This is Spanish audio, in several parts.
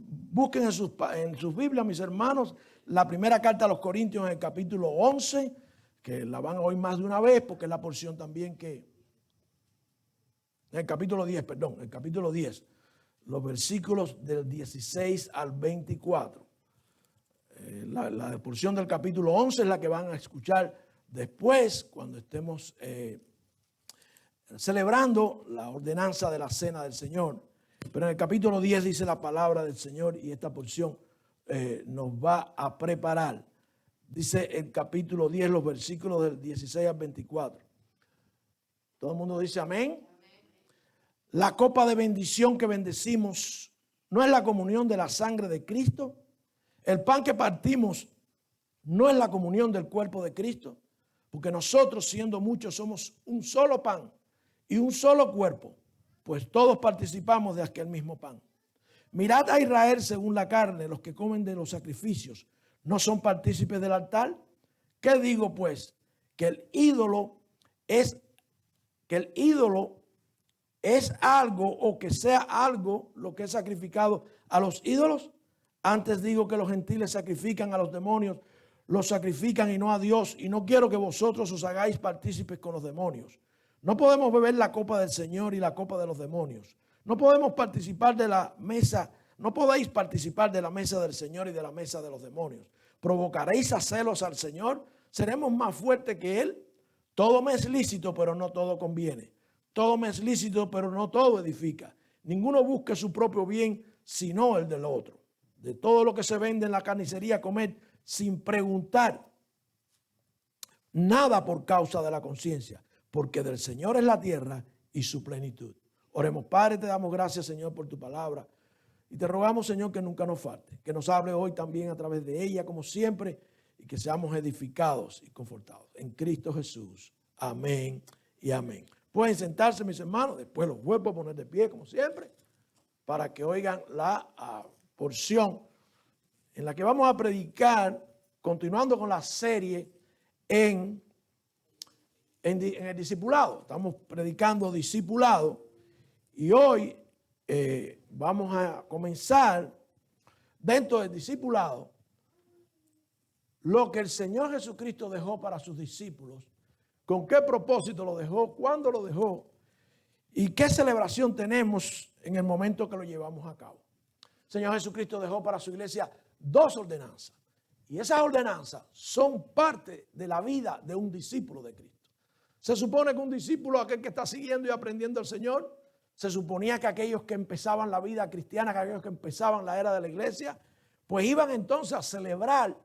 busquen en sus Biblias, mis hermanos, la primera carta a los Corintios en el capítulo 11, que la van a oír más de una vez porque es la porción también que... En el capítulo 10, perdón, el capítulo 10, los versículos del 16 al 24. La porción del capítulo 11 es la que van a escuchar después cuando estemos celebrando la ordenanza de la cena del Señor. Pero en el capítulo 10 dice la palabra del Señor y esta porción nos va a preparar. Dice el capítulo 10, los versículos del 16 al 24. Todo el mundo dice amén. La copa de bendición que bendecimos no es la comunión de la sangre de Cristo. El pan que partimos no es la comunión del cuerpo de Cristo. Porque nosotros, siendo muchos, somos un solo pan y un solo cuerpo, pues todos participamos de aquel mismo pan. Mirad a Israel según la carne, los que comen de los sacrificios, ¿no son partícipes del altar? ¿Qué digo pues? Que el ídolo es algo o que sea algo lo que es sacrificado a los ídolos. Antes digo que los gentiles sacrifican a los demonios, los sacrifican y no a Dios, y no quiero que vosotros os hagáis partícipes con los demonios. No podemos beber la copa del Señor y la copa de los demonios. No podemos participar de la mesa, no podéis participar de la mesa del Señor y de la mesa de los demonios. ¿Provocaréis a celos al Señor? ¿Seremos más fuertes que Él? Todo me es lícito, pero no todo conviene. Todo me es lícito, pero no todo edifica. Ninguno busque su propio bien, sino el del otro. De todo lo que se vende en la carnicería, comed sin preguntar nada por causa de la conciencia, porque del Señor es la tierra y su plenitud. Oremos, Padre, te damos gracias, Señor, por tu palabra. Y te rogamos, Señor, que nunca nos falte, que nos hable hoy también a través de ella, como siempre, y que seamos edificados y confortados. En Cristo Jesús. Amén y amén. Pueden sentarse, mis hermanos, después los vuelvo a poner de pie, como siempre, para que oigan la porción en la que vamos a predicar, continuando con la serie en el discipulado. Estamos predicando discipulado y hoy vamos a comenzar dentro del discipulado lo que el Señor Jesucristo dejó para sus discípulos. ¿Con qué propósito lo dejó? ¿Cuándo lo dejó? ¿Y qué celebración tenemos en el momento que lo llevamos a cabo? El Señor Jesucristo dejó para su iglesia 2 ordenanzas. Y esas ordenanzas son parte de la vida de un discípulo de Cristo. Se supone que un discípulo, aquel que está siguiendo y aprendiendo al Señor, se suponía que aquellos que empezaban la vida cristiana, que aquellos que empezaban la era de la iglesia, pues iban entonces a celebrar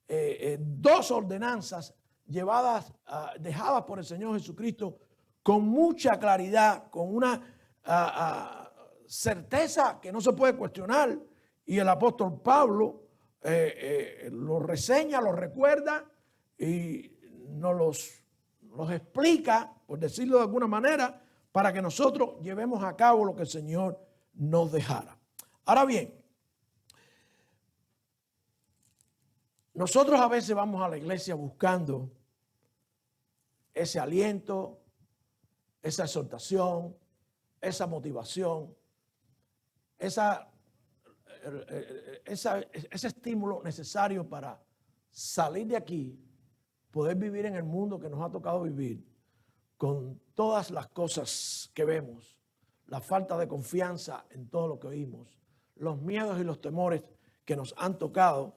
2 ordenanzas dejadas por el Señor Jesucristo con mucha claridad, con una certeza que no se puede cuestionar. Y el apóstol Pablo lo reseña, lo recuerda y nos los explica, por decirlo de alguna manera, para que nosotros llevemos a cabo lo que el Señor nos dejara. Ahora bien, nosotros a veces vamos a la iglesia buscando ese aliento, esa exhortación, esa motivación, ese estímulo necesario para salir de aquí, poder vivir en el mundo que nos ha tocado vivir, con todas las cosas que vemos, la falta de confianza en todo lo que oímos, los miedos y los temores que nos han tocado,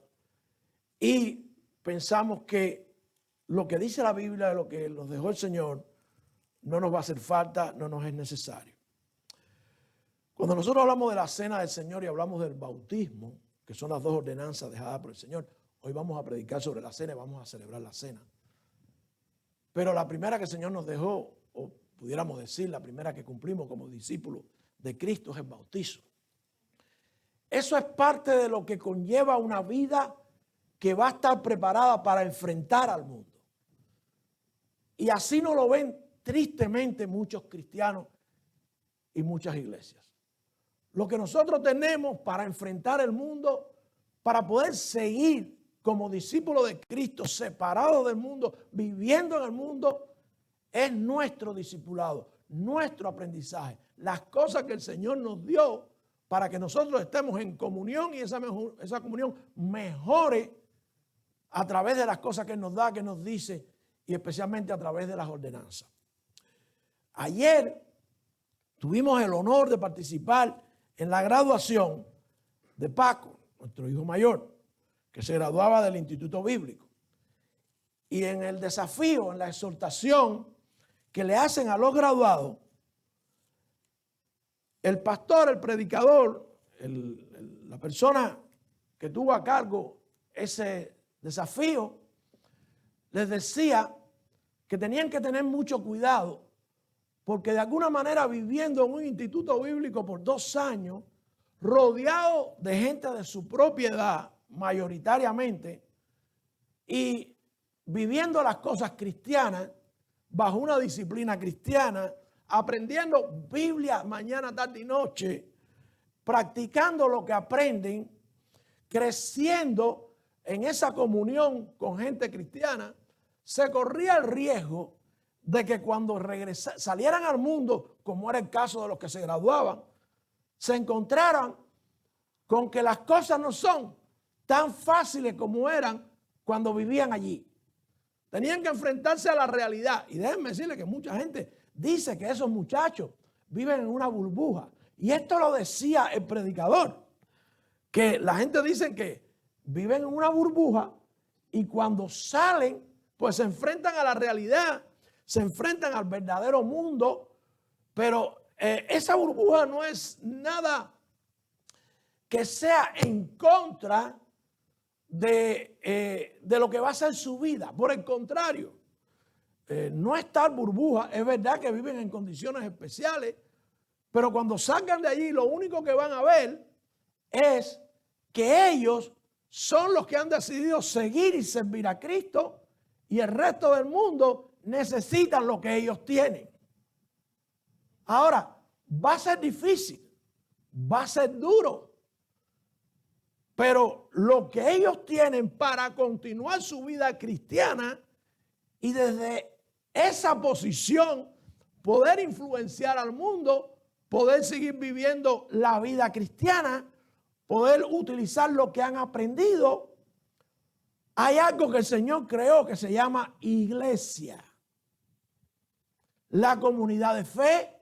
y pensamos que lo que dice la Biblia, lo que nos dejó el Señor, no nos va a hacer falta, no nos es necesario. Cuando nosotros hablamos de la cena del Señor y hablamos del bautismo, que son las 2 ordenanzas dejadas por el Señor, hoy vamos a predicar sobre la cena y vamos a celebrar la cena. Pero la primera que el Señor nos dejó, o pudiéramos decir, la primera que cumplimos como discípulos de Cristo, es el bautizo. Eso es parte de lo que conlleva una vida que va a estar preparada para enfrentar al mundo. Y así no lo ven tristemente muchos cristianos y muchas iglesias. Lo que nosotros tenemos para enfrentar el mundo, para poder seguir como discípulos de Cristo, separados del mundo, viviendo en el mundo, es nuestro discipulado, nuestro aprendizaje. Las cosas que el Señor nos dio para que nosotros estemos en comunión y esa comunión mejore a través de las cosas que nos da, que nos dice, y especialmente a través de las ordenanzas. Ayer tuvimos el honor de participar en la graduación de Paco, nuestro hijo mayor, que se graduaba del Instituto Bíblico. Y en el desafío, en la exhortación que le hacen a los graduados, el pastor, el predicador, la persona que tuvo a cargo ese desafío, les decía que tenían que tener mucho cuidado, porque de alguna manera viviendo en un instituto bíblico por 2 años, rodeado de gente de su propiedad, mayoritariamente, y viviendo las cosas cristianas, bajo una disciplina cristiana, aprendiendo Biblia mañana, tarde y noche, practicando lo que aprenden, creciendo en esa comunión con gente cristiana, se corría el riesgo de que cuando salieran al mundo, como era el caso de los que se graduaban, se encontraran con que las cosas no son tan fáciles como eran cuando vivían allí. Tenían que enfrentarse a la realidad. Y déjenme decirles que mucha gente dice que esos muchachos viven en una burbuja. Y esto lo decía el predicador, que la gente dice que viven en una burbuja y cuando salen, pues se enfrentan a la realidad, se enfrentan al verdadero mundo, pero esa burbuja no es nada que sea en contra de lo que va a ser su vida. Por el contrario, no es tal burbuja. Es verdad que viven en condiciones especiales, pero cuando salgan de allí lo único que van a ver es que ellos son los que han decidido seguir y servir a Cristo y el resto del mundo necesitan lo que ellos tienen. Ahora, va a ser difícil, va a ser duro, pero lo que ellos tienen para continuar su vida cristiana y desde esa posición poder influenciar al mundo, poder seguir viviendo la vida cristiana, poder utilizar lo que han aprendido. Hay algo que el Señor creó que se llama iglesia. La comunidad de fe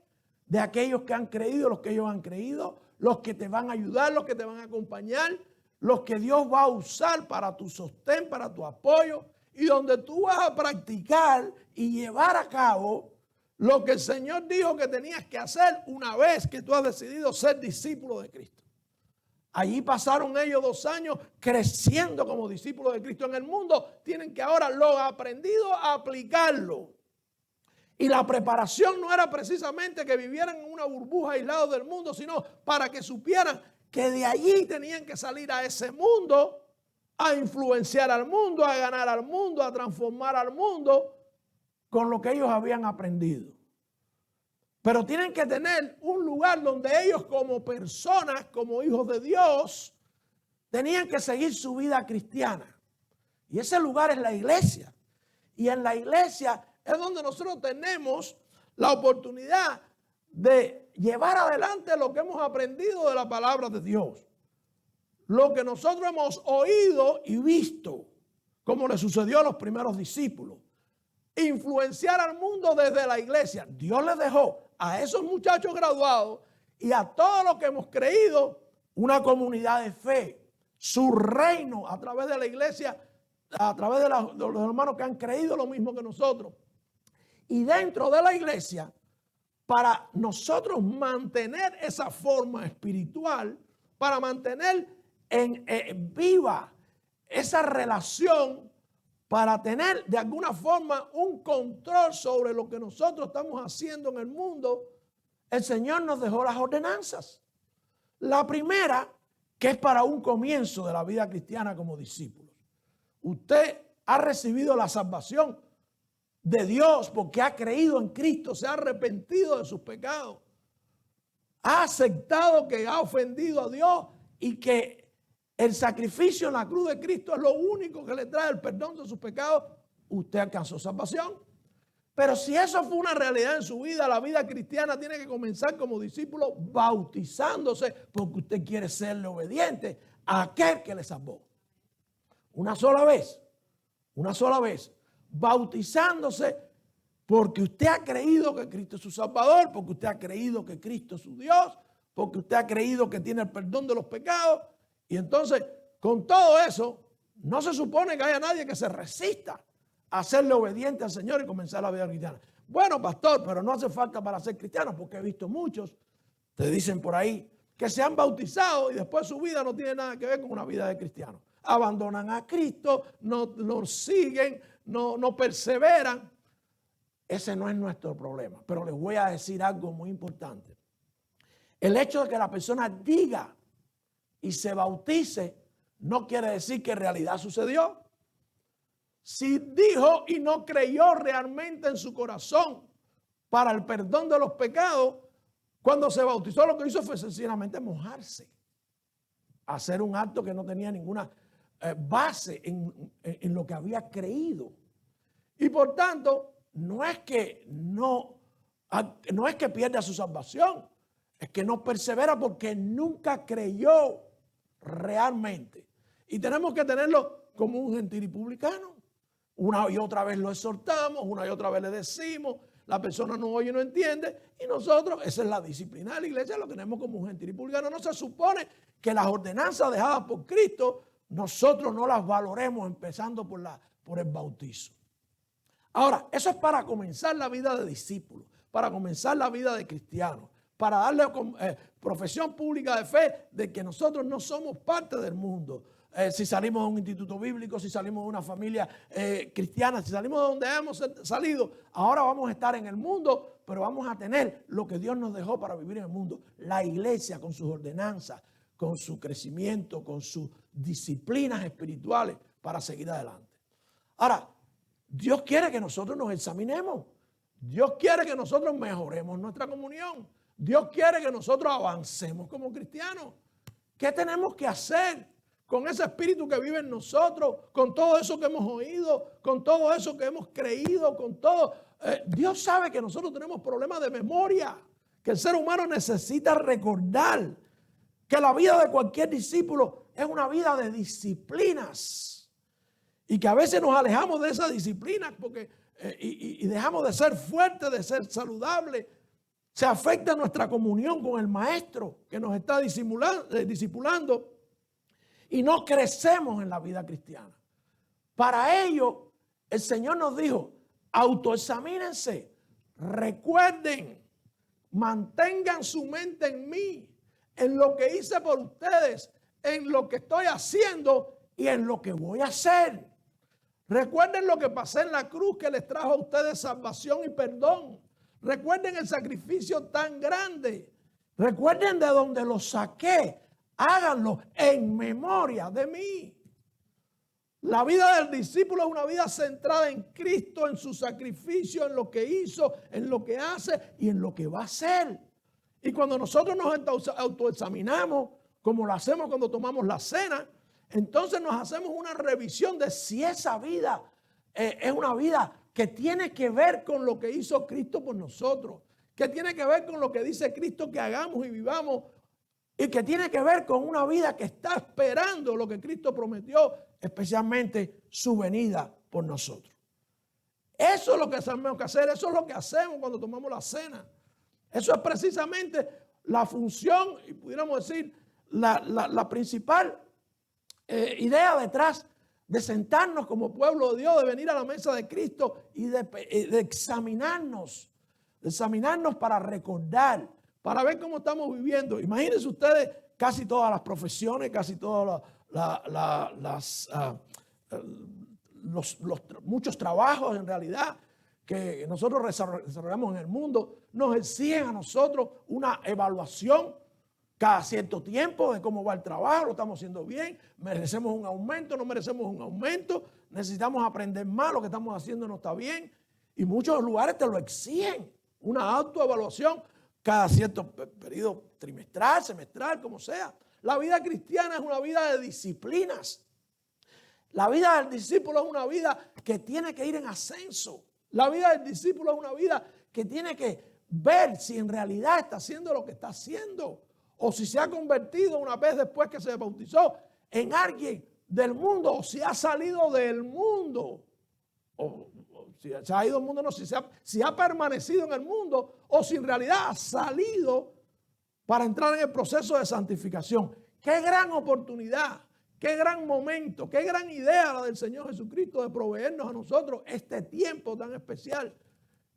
de aquellos que han creído, los que ellos han creído, los que te van a ayudar, los que te van a acompañar, los que Dios va a usar para tu sostén, para tu apoyo, y donde tú vas a practicar y llevar a cabo lo que el Señor dijo que tenías que hacer una vez que tú has decidido ser discípulo de Cristo. Allí pasaron ellos 2 años creciendo como discípulos de Cristo en el mundo. Tienen que ahora lo aprendido a aplicarlo. Y la preparación no era precisamente que vivieran en una burbuja aislados del mundo, sino para que supieran que de allí tenían que salir a ese mundo, a influenciar al mundo, a ganar al mundo, a transformar al mundo con lo que ellos habían aprendido. Pero tienen que tener un lugar donde ellos como personas, como hijos de Dios, tenían que seguir su vida cristiana. Y ese lugar es la iglesia. Y en la iglesia es donde nosotros tenemos la oportunidad de llevar adelante lo que hemos aprendido de la palabra de Dios. Lo que nosotros hemos oído y visto, como le sucedió a los primeros discípulos. Influenciar al mundo desde la iglesia. Dios les dejó a esos muchachos graduados y a todos los que hemos creído una comunidad de fe. Su reino a través de la iglesia, a través de los hermanos que han creído lo mismo que nosotros. Y dentro de la iglesia, para nosotros mantener esa forma espiritual, para mantener viva esa relación, para tener de alguna forma un control sobre lo que nosotros estamos haciendo en el mundo, el Señor nos dejó las ordenanzas. La primera, que es para un comienzo de la vida cristiana como discípulos. Usted ha recibido la salvación de Dios porque ha creído en Cristo, se ha arrepentido de sus pecados, ha aceptado que ha ofendido a Dios y que el sacrificio en la cruz de Cristo es lo único que le trae el perdón de sus pecados. Usted alcanzó salvación. Pero si eso fue una realidad en su vida, la vida cristiana tiene que comenzar como discípulo bautizándose porque usted quiere serle obediente a aquel que le salvó. Una sola vez, bautizándose porque usted ha creído que Cristo es su Salvador, porque usted ha creído que Cristo es su Dios, porque usted ha creído que tiene el perdón de los pecados. Y entonces, con todo eso, no se supone que haya nadie que se resista a serle obediente al Señor y comenzar la vida cristiana. Bueno, pastor, pero no hace falta para ser cristiano, porque he visto muchos, te dicen por ahí, que se han bautizado y después su vida no tiene nada que ver con una vida de cristiano. Abandonan a Cristo, no siguen, no perseveran. Ese no es nuestro problema. Pero les voy a decir algo muy importante. El hecho de que la persona diga y se bautice no quiere decir que en realidad sucedió. Si dijo y no creyó realmente en su corazón para el perdón de los pecados, cuando se bautizó lo que hizo fue sencillamente mojarse. Hacer un acto que no tenía ninguna base en lo que había creído. Y por tanto, no es que pierda su salvación, es que no persevera porque nunca creyó realmente. Y tenemos que tenerlo como un gentil y publicano. Una y otra vez lo exhortamos, una y otra vez le decimos, la persona no oye y no entiende, y nosotros, esa es la disciplina de la iglesia, lo tenemos como un gentil y publicano. No se supone que las ordenanzas dejadas por Cristo, nosotros no las valoremos empezando por el bautizo. Ahora, eso es para comenzar la vida de discípulo, para comenzar la vida de cristiano, para darle profesión pública de fe de que nosotros no somos parte del mundo. Si salimos de un instituto bíblico, si salimos de una familia cristiana, si salimos de donde hemos salido, ahora vamos a estar en el mundo, pero vamos a tener lo que Dios nos dejó para vivir en el mundo. La iglesia con sus ordenanzas, con su crecimiento, con sus disciplinas espirituales para seguir adelante. Ahora, Dios quiere que nosotros nos examinemos. Dios quiere que nosotros mejoremos nuestra comunión. Dios quiere que nosotros avancemos como cristianos. ¿Qué tenemos que hacer con ese espíritu que vive en nosotros, con todo eso que hemos oído, con todo eso que hemos creído, con todo? Dios sabe que nosotros tenemos problemas de memoria, que el ser humano necesita recordar que la vida de cualquier discípulo es una vida de disciplinas y que a veces nos alejamos de esas disciplinas porque, y dejamos de ser fuertes, de ser saludables. Se afecta nuestra comunión con el maestro que nos está discipulando y no crecemos en la vida cristiana. Para ello, el Señor nos dijo, autoexamínense, recuerden, mantengan su mente en mí, en lo que hice por ustedes, en lo que estoy haciendo y en lo que voy a hacer. Recuerden lo que pasé en la cruz que les trajo a ustedes salvación y perdón. Recuerden el sacrificio tan grande. Recuerden de donde los saqué. Háganlo en memoria de mí. La vida del discípulo es una vida centrada en Cristo, en su sacrificio, en lo que hizo, en lo que hace y en lo que va a hacer. Y cuando nosotros nos autoexaminamos, como lo hacemos cuando tomamos la cena, entonces nos hacemos una revisión de si esa vida es una vida que tiene que ver con lo que hizo Cristo por nosotros, que tiene que ver con lo que dice Cristo que hagamos y vivamos, y que tiene que ver con una vida que está esperando lo que Cristo prometió, especialmente su venida por nosotros. Eso es lo que tenemos que hacer, eso es lo que hacemos cuando tomamos la cena. Eso es precisamente la función, y pudiéramos decir, la principal idea detrás de sentarnos como pueblo de Dios, de venir a la mesa de Cristo y de examinarnos para recordar, para ver cómo estamos viviendo. Imagínense ustedes casi todas las profesiones, casi todos muchos trabajos en realidad que nosotros desarrollamos en el mundo, nos exigen a nosotros una evaluación cada cierto tiempo de cómo va el trabajo, lo estamos haciendo bien, merecemos un aumento, no merecemos un aumento, necesitamos aprender más, lo que estamos haciendo no está bien. Y muchos lugares te lo exigen, una autoevaluación cada cierto periodo trimestral, semestral, como sea. La vida cristiana es una vida de disciplinas. La vida del discípulo es una vida que tiene que ir en ascenso. La vida del discípulo es una vida que tiene que ver si en realidad está haciendo lo que está haciendo o si se ha convertido una vez después que se bautizó en alguien del mundo o si ha salido del mundo. O si se ha ido del mundo, no, si ha permanecido en el mundo o si en realidad ha salido para entrar en el proceso de santificación. Qué gran oportunidad, qué gran momento, qué gran idea la del Señor Jesucristo de proveernos a nosotros este tiempo tan especial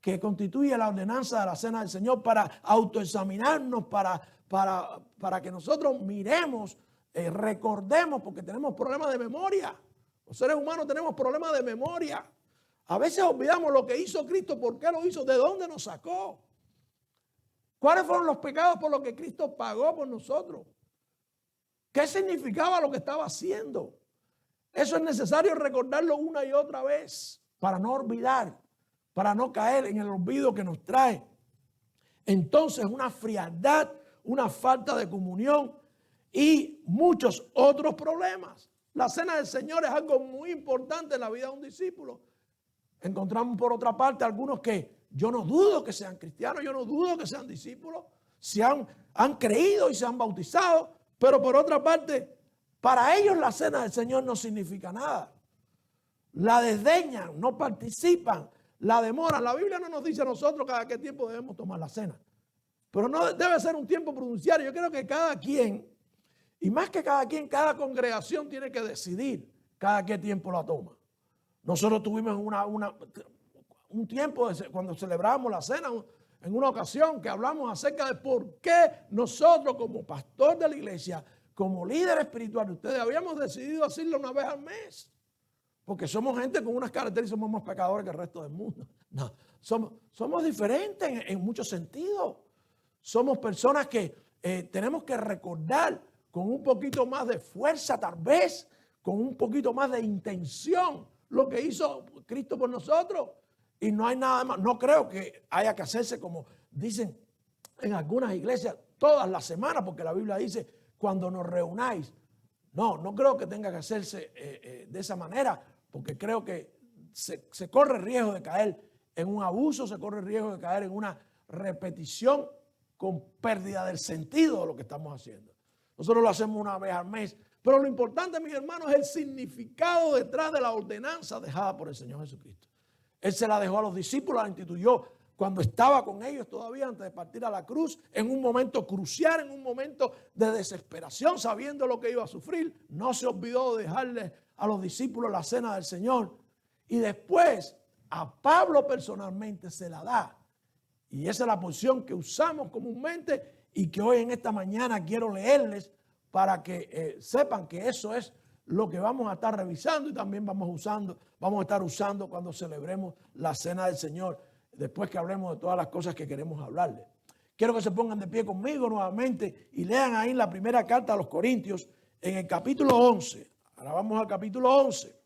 que constituye la ordenanza de la cena del Señor para autoexaminarnos, para que nosotros miremos, recordemos, porque tenemos problemas de memoria. Los seres humanos tenemos problemas de memoria. A veces olvidamos lo que hizo Cristo, por qué lo hizo, de dónde nos sacó. ¿Cuáles fueron los pecados por los que Cristo pagó por nosotros? ¿Qué significaba lo que estaba haciendo? Eso es necesario recordarlo una y otra vez para no olvidar, para no caer en el olvido que nos trae entonces una frialdad, una falta de comunión y muchos otros problemas. La cena del Señor es algo muy importante en la vida de un discípulo. Encontramos por otra parte algunos que yo no dudo que sean cristianos, yo no dudo que sean discípulos, han creído y se han bautizado, pero por otra parte, para ellos la cena del Señor no significa nada. La desdeñan, no participan, la demoran. La Biblia no nos dice a nosotros cada qué tiempo debemos tomar la cena, pero no debe ser un tiempo prudencial. Yo creo que cada quien, y más que cada quien, cada congregación tiene que decidir cada qué tiempo la toma. Nosotros tuvimos un tiempo cuando celebramos la cena, en una ocasión que hablamos acerca de por qué nosotros como pastor de la iglesia, como líder espiritual de ustedes, habíamos decidido hacerlo una vez al mes. Porque somos gente con unas características, somos más pecadores que el resto del mundo. No, somos diferentes en muchos sentidos. Somos personas que tenemos que recordar con un poquito más de fuerza tal vez, con un poquito más de intención lo que hizo Cristo por nosotros. Y no hay nada más, no creo que haya que hacerse como dicen en algunas iglesias todas las semanas, porque la Biblia dice cuando nos reunáis. No creo que tenga que hacerse de esa manera, porque creo que se corre el riesgo de caer en un abuso, se corre el riesgo de caer en una repetición con pérdida del sentido de lo que estamos haciendo. Nosotros lo hacemos una vez al mes, pero lo importante, mis hermanos, es el significado detrás de la ordenanza dejada por el Señor Jesucristo. Él se la dejó a los discípulos, la instituyó cuando estaba con ellos todavía antes de partir a la cruz, en un momento crucial, en un momento de desesperación, sabiendo lo que iba a sufrir. No se olvidó de dejarle a los discípulos la cena del Señor. Y después a Pablo personalmente se la da. Y esa es la porción que usamos comúnmente y que hoy en esta mañana quiero leerles para que sepan que eso es lo que vamos a estar revisando y también vamos a estar usando cuando celebremos la cena del Señor, después que hablemos de todas las cosas que queremos hablarles. Quiero que se pongan de pie conmigo nuevamente y lean ahí la primera carta a los Corintios en el capítulo 11. Ahora vamos al capítulo 11.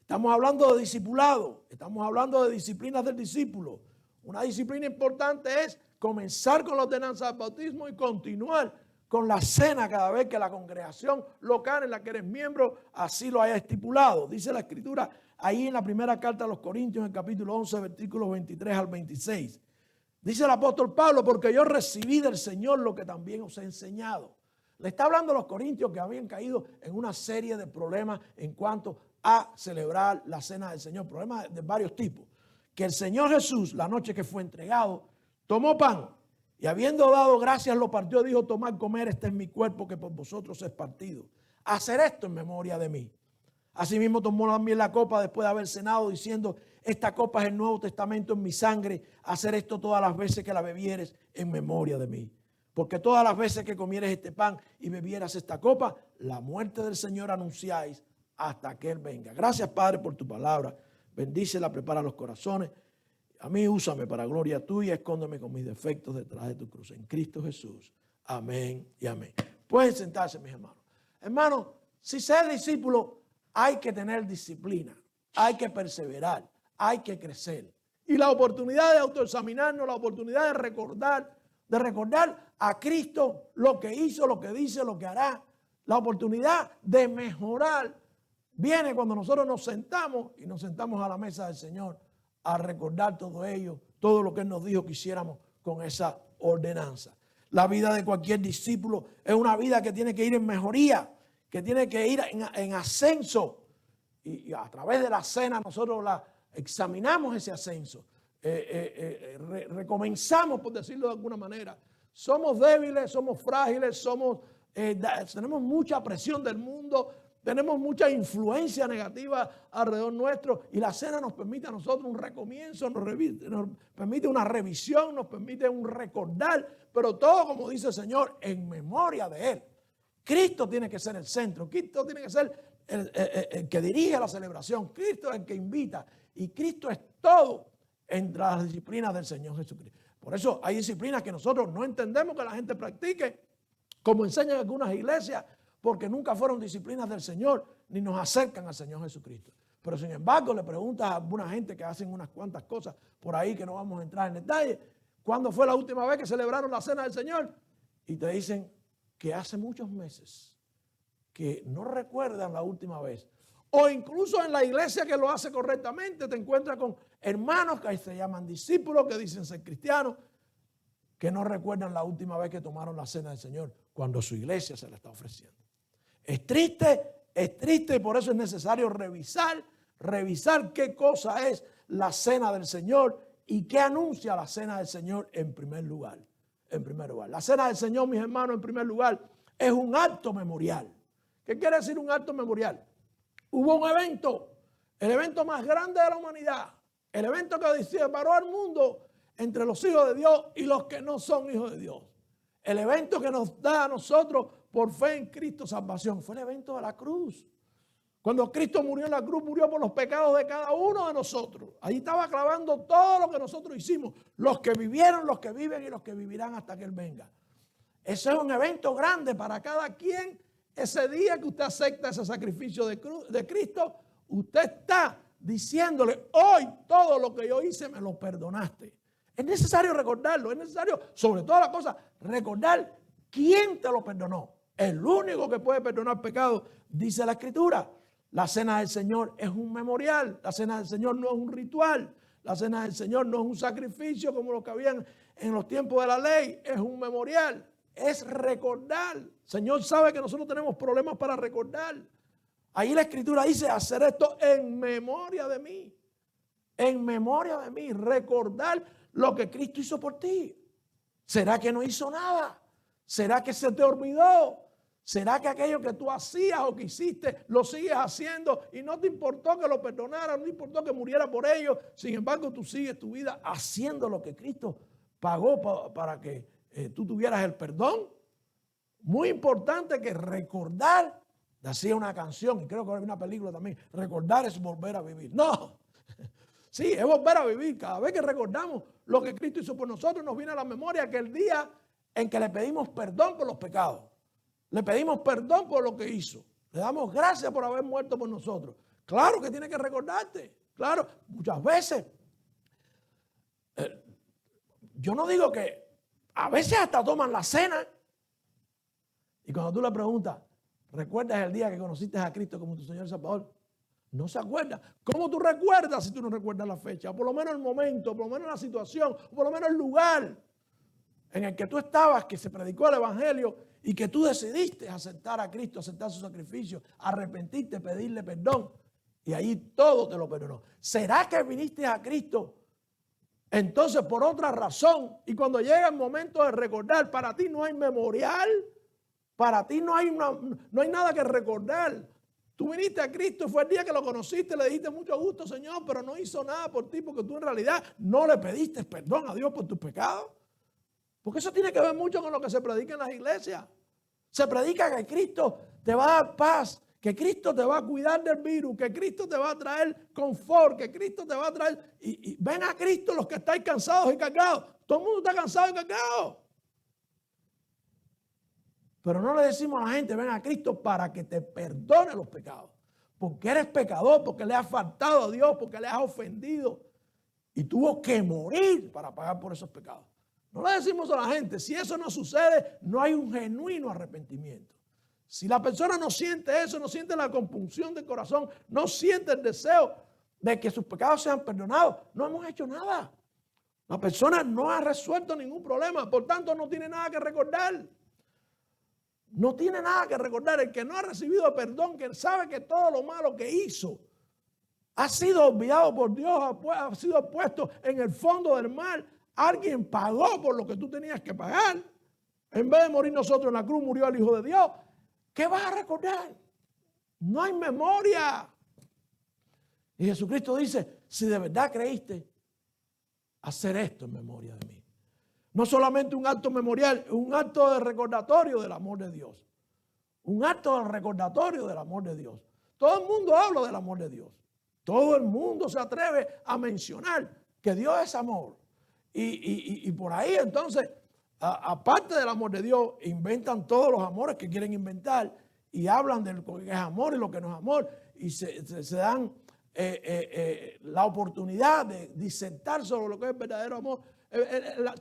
Estamos hablando de discipulado, estamos hablando de disciplinas del discípulo. Una disciplina importante es comenzar con la ordenanza del bautismo y continuar con la cena cada vez que la congregación local en la que eres miembro así lo haya estipulado. Dice la Escritura ahí en la primera carta a los Corintios, en el capítulo 11, versículos 23 al 26. Dice el apóstol Pablo, porque yo recibí del Señor lo que también os he enseñado. Le está hablando a los corintios que habían caído en una serie de problemas en cuanto a celebrar la cena del Señor. Problemas de varios tipos. Que el Señor Jesús, la noche que fue entregado, tomó pan y habiendo dado gracias lo partió, dijo: tomad, comer, este es mi cuerpo que por vosotros es partido. Hacer esto en memoria de mí. Asimismo tomó también la copa después de haber cenado, diciendo: esta copa es el Nuevo Testamento en mi sangre. Hacer esto todas las veces que la bebieres en memoria de mí. Porque todas las veces que comieres este pan y bebieras esta copa, la muerte del Señor anunciáis hasta que Él venga. Gracias, Padre, por tu palabra. Bendícela, prepara los corazones. A mí úsame para gloria tuya, escóndeme con mis defectos detrás de tu cruz. En Cristo Jesús. Amén y amén. Pueden sentarse, mis hermanos. Hermanos, si ser discípulo hay que tener disciplina, hay que perseverar, hay que crecer. Y la oportunidad de autoexaminarnos, la oportunidad de recordar a Cristo lo que hizo, lo que dice, lo que hará. La oportunidad de mejorar viene cuando nosotros nos sentamos y nos sentamos a la mesa del Señor a recordar todo ello, todo lo que Él nos dijo que hiciéramos con esa ordenanza. La vida de cualquier discípulo es una vida que tiene que ir en mejoría, que tiene que ir en ascenso. Y a través de la cena nosotros examinamos ese ascenso. Recomenzamos, por decirlo de alguna manera. Somos débiles, somos frágiles, tenemos mucha presión del mundo, tenemos mucha influencia negativa alrededor nuestro, y la cena nos permite a nosotros un recomienzo, nos permite una revisión, nos permite un recordar, pero todo, como dice el Señor, en memoria de Él. Cristo tiene que ser el centro, Cristo tiene que ser el que dirige la celebración, Cristo es el que invita, y Cristo es todo entre las disciplinas del Señor Jesucristo. Por eso hay disciplinas que nosotros no entendemos que la gente practique, como enseñan algunas iglesias, porque nunca fueron disciplinas del Señor, ni nos acercan al Señor Jesucristo. Pero sin embargo, le preguntas a alguna gente que hacen unas cuantas cosas por ahí que no vamos a entrar en detalle, ¿cuándo fue la última vez que celebraron la cena del Señor? Y te dicen que hace muchos meses, que no recuerdan la última vez. O incluso en la iglesia que lo hace correctamente, te encuentras con hermanos que se llaman discípulos, que dicen ser cristianos, que no recuerdan la última vez que tomaron la cena del Señor, cuando su iglesia se la está ofreciendo. Es triste, y por eso es necesario revisar qué cosa es la cena del Señor y qué anuncia la cena del Señor en primer lugar. La cena del Señor, mis hermanos, en primer lugar, es un acto memorial. ¿Qué quiere decir un acto memorial? Hubo un evento, el evento más grande de la humanidad, el evento que separó al mundo entre los hijos de Dios y los que no son hijos de Dios. El evento que nos da a nosotros por fe en Cristo salvación fue el evento de la cruz. Cuando Cristo murió en la cruz, murió por los pecados de cada uno de nosotros. Ahí estaba clavando todo lo que nosotros hicimos, los que vivieron, los que viven y los que vivirán hasta que Él venga. Ese es un evento grande para cada quien. Ese día que usted acepta ese sacrificio de Cristo, usted está diciéndole: hoy todo lo que yo hice me lo perdonaste. Es necesario recordarlo, es necesario, sobre todas las cosas, recordar quién te lo perdonó. El único que puede perdonar pecados, dice la Escritura. La cena del Señor es un memorial, la cena del Señor no es un ritual, la cena del Señor no es un sacrificio como los que habían en los tiempos de la ley, es un memorial, es recordar. El Señor sabe que nosotros tenemos problemas para recordar. Ahí la Escritura dice: hacer esto en memoria de mí. En memoria de mí, recordar lo que Cristo hizo por ti. ¿Será que no hizo nada? ¿Será que se te olvidó? ¿Será que aquello que tú hacías o que hiciste lo sigues haciendo y no te importó que lo perdonara, no te importó que muriera por ello? Sin embargo, tú sigues tu vida haciendo lo que Cristo pagó para que tú tuvieras el perdón. Muy importante que recordar, decía una canción, y creo que hay una película también, recordar es volver a vivir. No, sí, es volver a vivir. Cada vez que recordamos lo que Cristo hizo por nosotros, nos viene a la memoria aquel día en que le pedimos perdón por los pecados. Le pedimos perdón por lo que hizo. Le damos gracias por haber muerto por nosotros. Claro que tiene que recordarte. Claro, muchas veces. Yo no digo que a veces hasta toman la cena. Y cuando tú le preguntas: ¿recuerdas el día que conociste a Cristo como tu Señor y Salvador? No se acuerda. ¿Cómo tú recuerdas si tú no recuerdas la fecha? O por lo menos el momento, o por lo menos la situación, o por lo menos el lugar en el que tú estabas, que se predicó el Evangelio y que tú decidiste aceptar a Cristo, aceptar su sacrificio, arrepentirte, pedirle perdón, y ahí todo te lo perdonó. ¿Será que viniste a Cristo entonces por otra razón? Y cuando llega el momento de recordar, para ti no hay memorial, para ti no hay nada que recordar. Tú viniste a Cristo, fue el día que lo conociste, le dijiste: mucho gusto, Señor, pero no hizo nada por ti porque tú en realidad no le pediste perdón a Dios por tus pecados. Porque eso tiene que ver mucho con lo que se predica en las iglesias. Se predica que Cristo te va a dar paz, que Cristo te va a cuidar del virus, que Cristo te va a traer confort, que Cristo te va a traer... Y ven a Cristo los que estáis cansados y cargados. Todo el mundo está cansado y cargado. Pero no le decimos a la gente: ven a Cristo para que te perdone los pecados. Porque eres pecador, porque le has faltado a Dios, porque le has ofendido. Y tuvo que morir para pagar por esos pecados. No le decimos a la gente. Si eso no sucede, no hay un genuino arrepentimiento. Si la persona no siente eso, no siente la compunción del corazón, no siente el deseo de que sus pecados sean perdonados, no hemos hecho nada. La persona no ha resuelto ningún problema, por tanto no tiene nada que recordar. No tiene nada que recordar. El que no ha recibido perdón, que sabe que todo lo malo que hizo ha sido olvidado por Dios, ha sido puesto en el fondo del mar. Alguien pagó por lo que tú tenías que pagar. En vez de morir nosotros en la cruz, murió el Hijo de Dios. ¿Qué vas a recordar? No hay memoria. Y Jesucristo dice, si de verdad creíste, hacer esto en memoria de mí. No solamente un acto memorial, un acto de recordatorio del amor de Dios. Un acto de recordatorio del amor de Dios. Todo el mundo habla del amor de Dios. Todo el mundo se atreve a mencionar que Dios es amor. Y por ahí entonces, aparte del amor de Dios, inventan todos los amores que quieren inventar y hablan de lo que es amor y lo que no es amor. Y se dan la oportunidad de disertar sobre lo que es verdadero amor.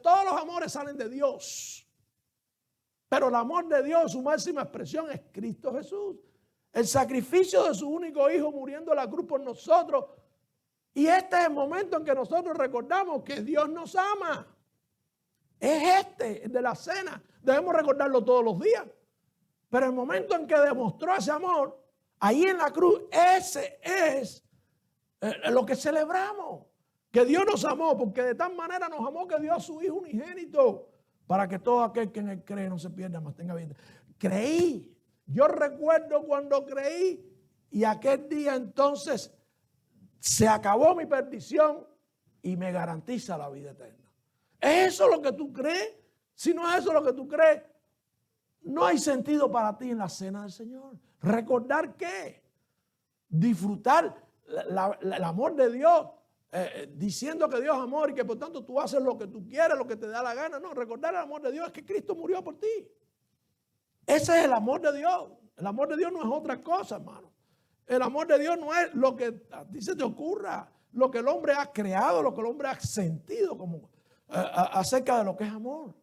Todos los amores salen de Dios. Pero el amor de Dios, su máxima expresión es Cristo Jesús. El sacrificio de su único Hijo muriendo en la cruz por nosotros. Y este es el momento en que nosotros recordamos que Dios nos ama. Es el de la cena. Debemos recordarlo todos los días. Pero el momento en que demostró ese amor, ahí en la cruz, ese es lo que celebramos. Que Dios nos amó, porque de tal manera nos amó que dio a su Hijo unigénito, para que todo aquel que en él cree no se pierda, mas tenga vida. Creí. Yo recuerdo cuando creí y aquel día entonces se acabó mi perdición y me garantiza la vida eterna. ¿Es eso lo que tú crees? Si no es eso lo que tú crees, no hay sentido para ti en la cena del Señor. ¿Recordar qué? Disfrutar el amor de Dios, diciendo que Dios es amor y que por tanto tú haces lo que tú quieres, lo que te da la gana. No, recordar el amor de Dios es que Cristo murió por ti. Ese es el amor de Dios. El amor de Dios no es otra cosa, hermano. El amor de Dios no es lo que a ti se te ocurra, lo que el hombre ha creado, lo que el hombre ha sentido como acerca de lo que es amor.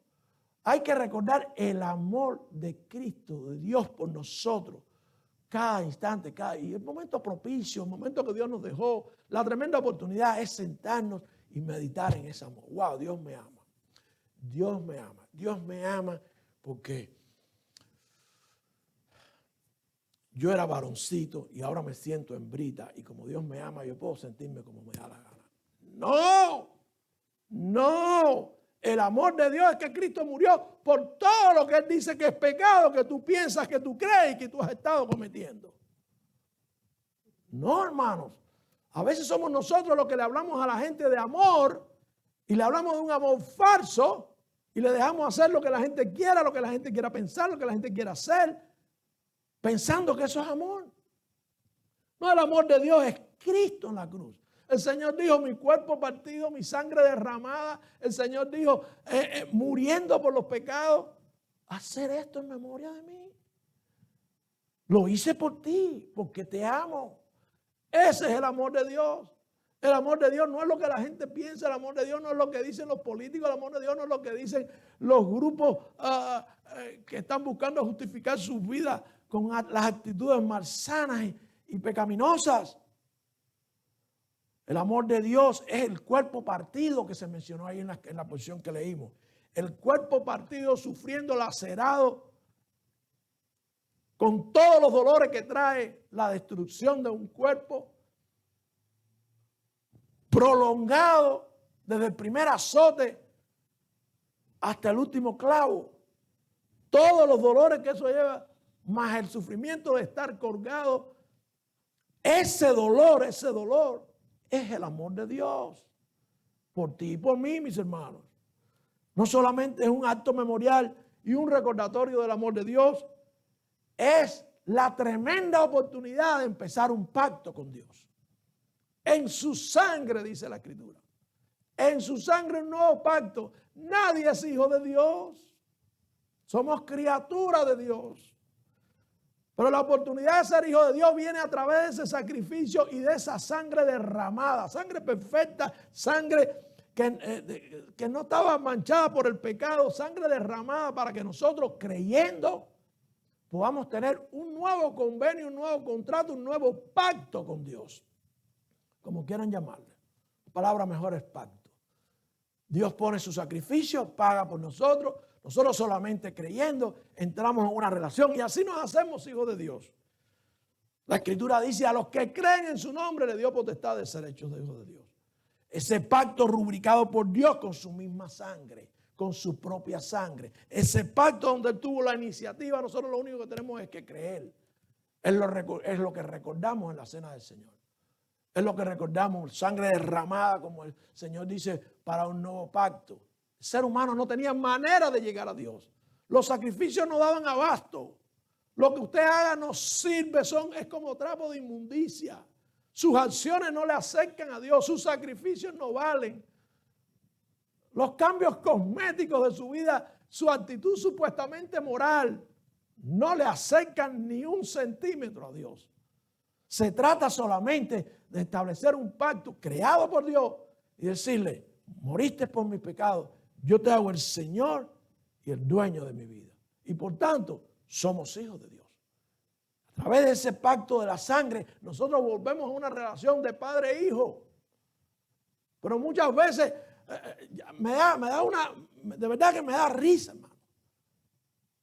Hay que recordar el amor de Cristo, de Dios por nosotros, cada instante, y el momento propicio, el momento que Dios nos dejó, la tremenda oportunidad es sentarnos y meditar en ese amor. Wow, Dios me ama. Dios me ama. Dios me ama porque yo era varoncito y ahora me siento hembrita y como Dios me ama, yo puedo sentirme como me da la gana. No, no. El amor de Dios es que Cristo murió por todo lo que Él dice que es pecado, que tú piensas, que tú crees y que tú has estado cometiendo. No, hermanos. A veces somos nosotros los que le hablamos a la gente de amor y le hablamos de un amor falso y le dejamos hacer lo que la gente quiera, lo que la gente quiera pensar, lo que la gente quiera hacer, pensando que eso es amor. No, el amor de Dios es Cristo en la cruz. El Señor dijo, mi cuerpo partido, mi sangre derramada. El Señor dijo, muriendo por los pecados, hacer esto en memoria de mí. Lo hice por ti, porque te amo. Ese es el amor de Dios. El amor de Dios no es lo que la gente piensa, el amor de Dios no es lo que dicen los políticos, el amor de Dios no es lo que dicen los grupos que están buscando justificar sus vidas con las actitudes malsanas y pecaminosas. El amor de Dios es el cuerpo partido que se mencionó ahí en la porción que leímos. El cuerpo partido sufriendo lacerado con todos los dolores que trae la destrucción de un cuerpo prolongado desde el primer azote hasta el último clavo. Todos los dolores que eso lleva, más el sufrimiento de estar colgado. Ese dolor es el amor de Dios por ti y por mí, mis hermanos. No solamente es un acto memorial y un recordatorio del amor de Dios, es la tremenda oportunidad de empezar un pacto con Dios. En su sangre, dice la Escritura. En su sangre un nuevo pacto. Nadie es hijo de Dios. Somos criaturas de Dios. Pero la oportunidad de ser hijo de Dios viene a través de ese sacrificio y de esa sangre derramada. Sangre perfecta, sangre que no estaba manchada por el pecado. Sangre derramada para que nosotros, creyendo, podamos tener un nuevo convenio, un nuevo contrato, un nuevo pacto con Dios, como quieran llamarle. La palabra mejor es pacto. Dios pone su sacrificio, paga por nosotros. Nosotros solamente creyendo entramos en una relación y así nos hacemos hijos de Dios. La Escritura dice: a los que creen en su nombre le dio potestad de ser hechos de hijos de Dios. Ese pacto rubricado por Dios con su misma sangre, con su propia sangre. Ese pacto donde Él tuvo la iniciativa, nosotros lo único que tenemos es que creer. Es lo que recordamos en la cena del Señor. Es lo que recordamos, sangre derramada, como el Señor dice, para un nuevo pacto. El ser humano no tenía manera de llegar a Dios. Los sacrificios no daban abasto. Lo que usted haga no sirve, es como trapo de inmundicia. Sus acciones no le acercan a Dios, sus sacrificios no valen. Los cambios cosméticos de su vida, su actitud supuestamente moral, no le acercan ni un centímetro a Dios. Se trata solamente de establecer un pacto creado por Dios y decirle: moriste por mis pecados, yo te hago el Señor y el dueño de mi vida. Y por tanto, somos hijos de Dios. A través de ese pacto de la sangre, nosotros volvemos a una relación de padre e hijo. Pero muchas veces de verdad que me da risa, hermano.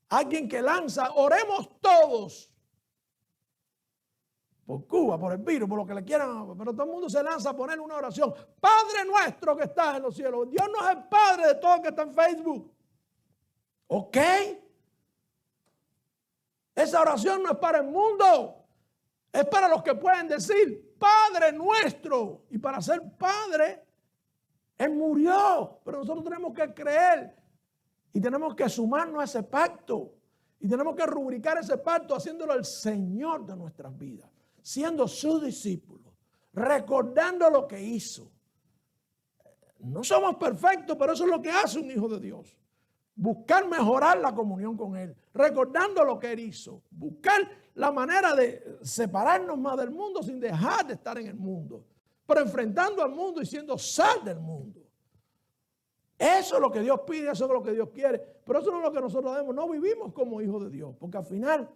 Alguien que lanza: oremos todos por Cuba, por el virus, por lo que le quieran, pero todo el mundo se lanza a poner una oración: Padre nuestro que estás en los cielos. Dios no es el Padre de todo el que está en Facebook. ¿Ok? Esa oración no es para el mundo, es para los que pueden decir Padre nuestro. Y para ser Padre, Él murió, pero nosotros tenemos que creer y tenemos que sumarnos a ese pacto y tenemos que rubricar ese pacto haciéndolo el Señor de nuestras vidas, siendo sus discípulos, recordando lo que hizo. No somos perfectos, pero eso es lo que hace un hijo de Dios. Buscar mejorar la comunión con Él, recordando lo que Él hizo, buscar la manera de separarnos más del mundo sin dejar de estar en el mundo, pero enfrentando al mundo y siendo sal del mundo. Eso es lo que Dios pide, eso es lo que Dios quiere, pero eso no es lo que nosotros debemos. No vivimos como hijos de Dios, porque al final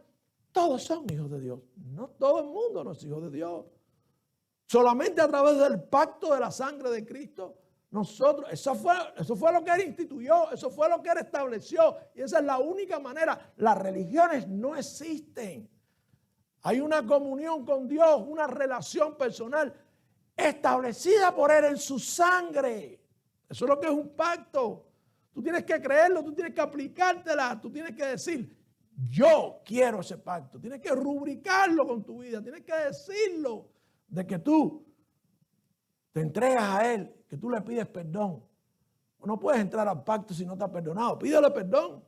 todos son hijos de Dios. No todo el mundo no es hijo de Dios. Solamente a través del pacto de la sangre de Cristo, nosotros, eso fue lo que Él instituyó, eso fue lo que Él estableció, y esa es la única manera. Las religiones no existen. Hay una comunión con Dios, una relación personal establecida por Él en su sangre. Eso es lo que es un pacto. Tú tienes que creerlo, tú tienes que aplicártela, tú tienes que decir: yo quiero ese pacto. Tienes que rubricarlo con tu vida, tienes que decirlo, de que tú te entregas a Él, que tú le pides perdón. No puedes entrar al pacto si no estás perdonado. Pídele perdón.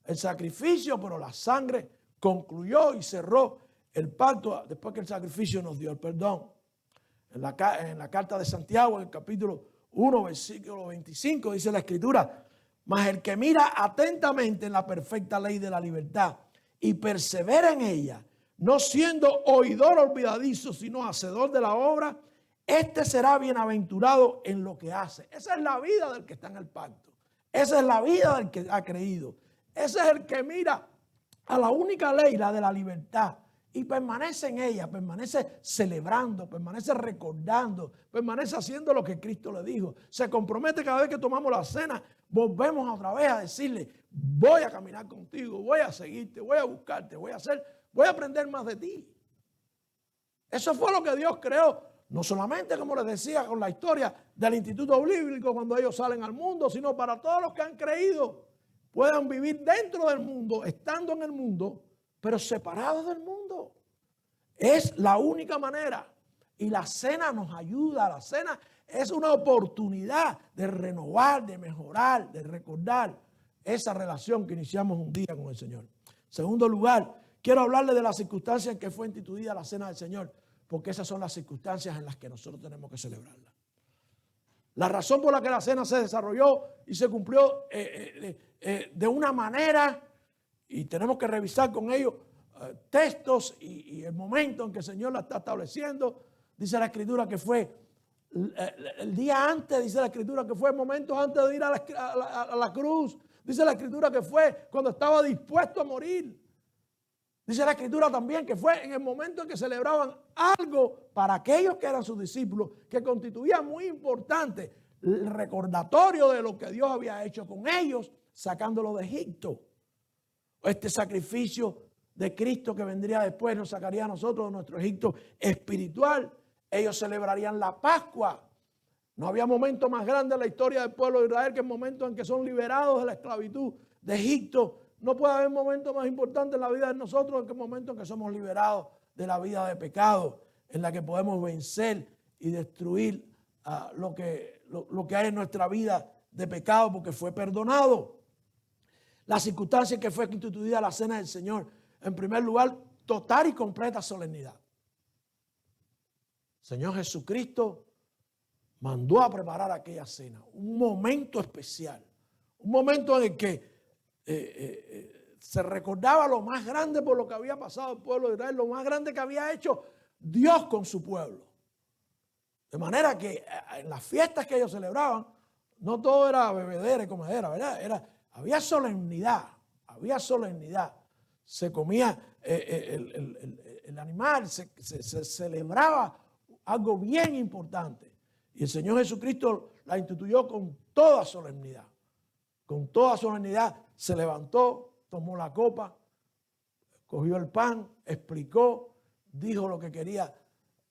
El sacrificio, pero la sangre concluyó y cerró el pacto después que el sacrificio nos dio el perdón. En la carta de Santiago, en el capítulo 1, versículo 25, dice la Escritura: mas el que mira atentamente en la perfecta ley de la libertad y persevera en ella, no siendo oidor olvidadizo, sino hacedor de la obra, este será bienaventurado en lo que hace. Esa es la vida del que está en el pacto. Esa es la vida del que ha creído. Ese es el que mira a la única ley, la de la libertad, y permanece en ella, permanece celebrando, permanece recordando, permanece haciendo lo que Cristo le dijo. Se compromete cada vez que tomamos la cena, volvemos otra vez a decirle: voy a caminar contigo, voy a seguirte, voy a buscarte, voy a aprender más de ti. Eso fue lo que Dios creó. No solamente, como les decía, con la historia del Instituto Bíblico cuando ellos salen al mundo, sino para todos los que han creído, puedan vivir dentro del mundo, estando en el mundo, pero separados del mundo. Es la única manera. Y la cena nos ayuda. La cena es una oportunidad de renovar, de mejorar, de recordar esa relación que iniciamos un día con el Señor. En segundo lugar, quiero hablarles de las circunstancias en que fue instituida la cena del Señor, porque esas son las circunstancias en las que nosotros tenemos que celebrarla. La razón por la que la cena se desarrolló y se cumplió de una manera, y tenemos que revisar con ellos textos y el momento en que el Señor la está estableciendo. Dice la Escritura que fue el día antes, dice la Escritura que fue momentos antes de ir a la cruz. Dice la Escritura que fue cuando estaba dispuesto a morir. Dice la Escritura también que fue en el momento en que celebraban algo para aquellos que eran sus discípulos, que constituía muy importante el recordatorio de lo que Dios había hecho con ellos, sacándolo de Egipto. Este sacrificio de Cristo que vendría después nos sacaría a nosotros de nuestro Egipto espiritual. Ellos celebrarían la Pascua. No había momento más grande en la historia del pueblo de Israel que el momento en que son liberados de la esclavitud de Egipto. No puede haber momento más importante en la vida de nosotros que el momento en que somos liberados de la vida de pecado, en la que podemos vencer y destruir lo que hay en nuestra vida de pecado porque fue perdonado. La circunstancia en que fue instituida la cena del Señor, en primer lugar, total y completa solemnidad. Señor Jesucristo mandó a preparar aquella cena, un momento especial, un momento en el que se recordaba lo más grande por lo que había pasado el pueblo de Israel, lo más grande que había hecho Dios con su pueblo. De manera que en las fiestas que ellos celebraban, no todo era bebedera y comedera, ¿verdad? Había solemnidad, Se comía el animal, se celebraba algo bien importante. Y el Señor Jesucristo la instituyó con toda solemnidad. Con toda solemnidad se levantó, tomó la copa, cogió el pan, explicó, dijo lo que quería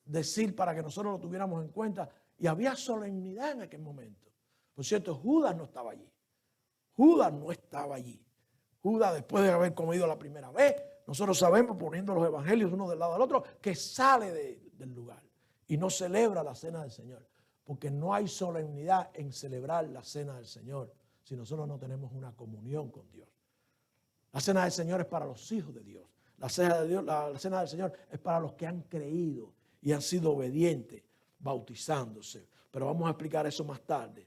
decir para que nosotros lo tuviéramos en cuenta. Y había solemnidad en aquel momento. Por cierto, Judas no estaba allí. Judas, después de haber comido la primera vez, nosotros sabemos, poniendo los evangelios uno del lado del otro, que sale del lugar y no celebra la cena del Señor. Porque no hay solemnidad en celebrar la cena del Señor si nosotros no tenemos una comunión con Dios. La cena del Señor es para los hijos de Dios. La cena del Señor es para los que han creído y han sido obedientes, bautizándose. Pero vamos a explicar eso más tarde.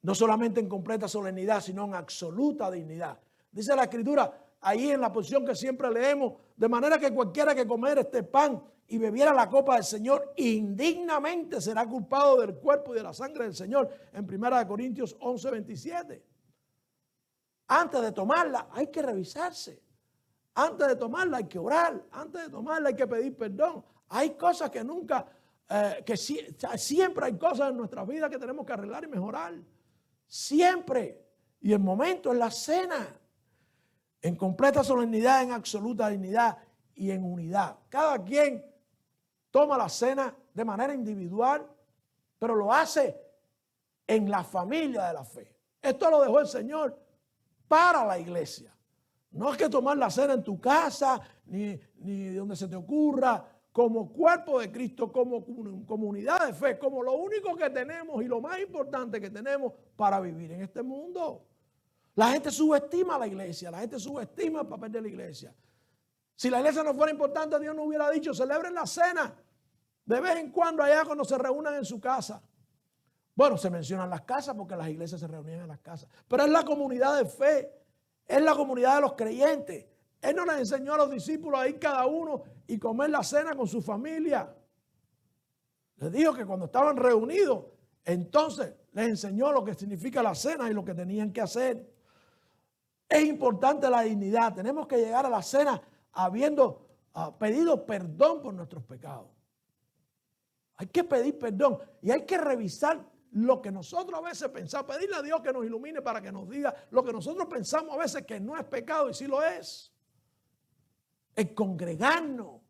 No solamente en completa solemnidad, sino en absoluta dignidad. Dice la Escritura, ahí en la posición que siempre leemos, de manera que cualquiera que comiera este pan y bebiera la copa del Señor, indignamente será culpado del cuerpo y de la sangre del Señor, en 1 Corintios 11:27. Antes de tomarla hay que revisarse. Antes de tomarla hay que orar. Antes de tomarla hay que pedir perdón. Hay cosas que siempre hay cosas en nuestras vidas que tenemos que arreglar y mejorar. Siempre. Y el momento es la cena. En completa solemnidad, en absoluta dignidad y en unidad. Cada quien toma la cena de manera individual, pero lo hace en la familia de la fe. Esto lo dejó el Señor para la iglesia. No es que tomar la cena en tu casa, ni donde se te ocurra, como cuerpo de Cristo, como comunidad de fe, como lo único que tenemos y lo más importante que tenemos para vivir en este mundo. La gente subestima a la iglesia, la gente subestima el papel de la iglesia. Si la iglesia no fuera importante, Dios no hubiera dicho, celebren la cena de vez en cuando allá cuando se reúnan en su casa. Bueno, se mencionan las casas porque las iglesias se reunían en las casas, pero es la comunidad de fe, es la comunidad de los creyentes. Él no les enseñó a los discípulos a ir cada uno y comer la cena con su familia. Les dijo que cuando estaban reunidos, entonces les enseñó lo que significa la cena y lo que tenían que hacer. Es importante la dignidad. Tenemos que llegar a la cena habiendo pedido perdón por nuestros pecados. Hay que pedir perdón y hay que revisar lo que nosotros a veces pensamos, pedirle a Dios que nos ilumine para que nos diga lo que nosotros pensamos a veces que no es pecado y sí lo es. El congregarnos,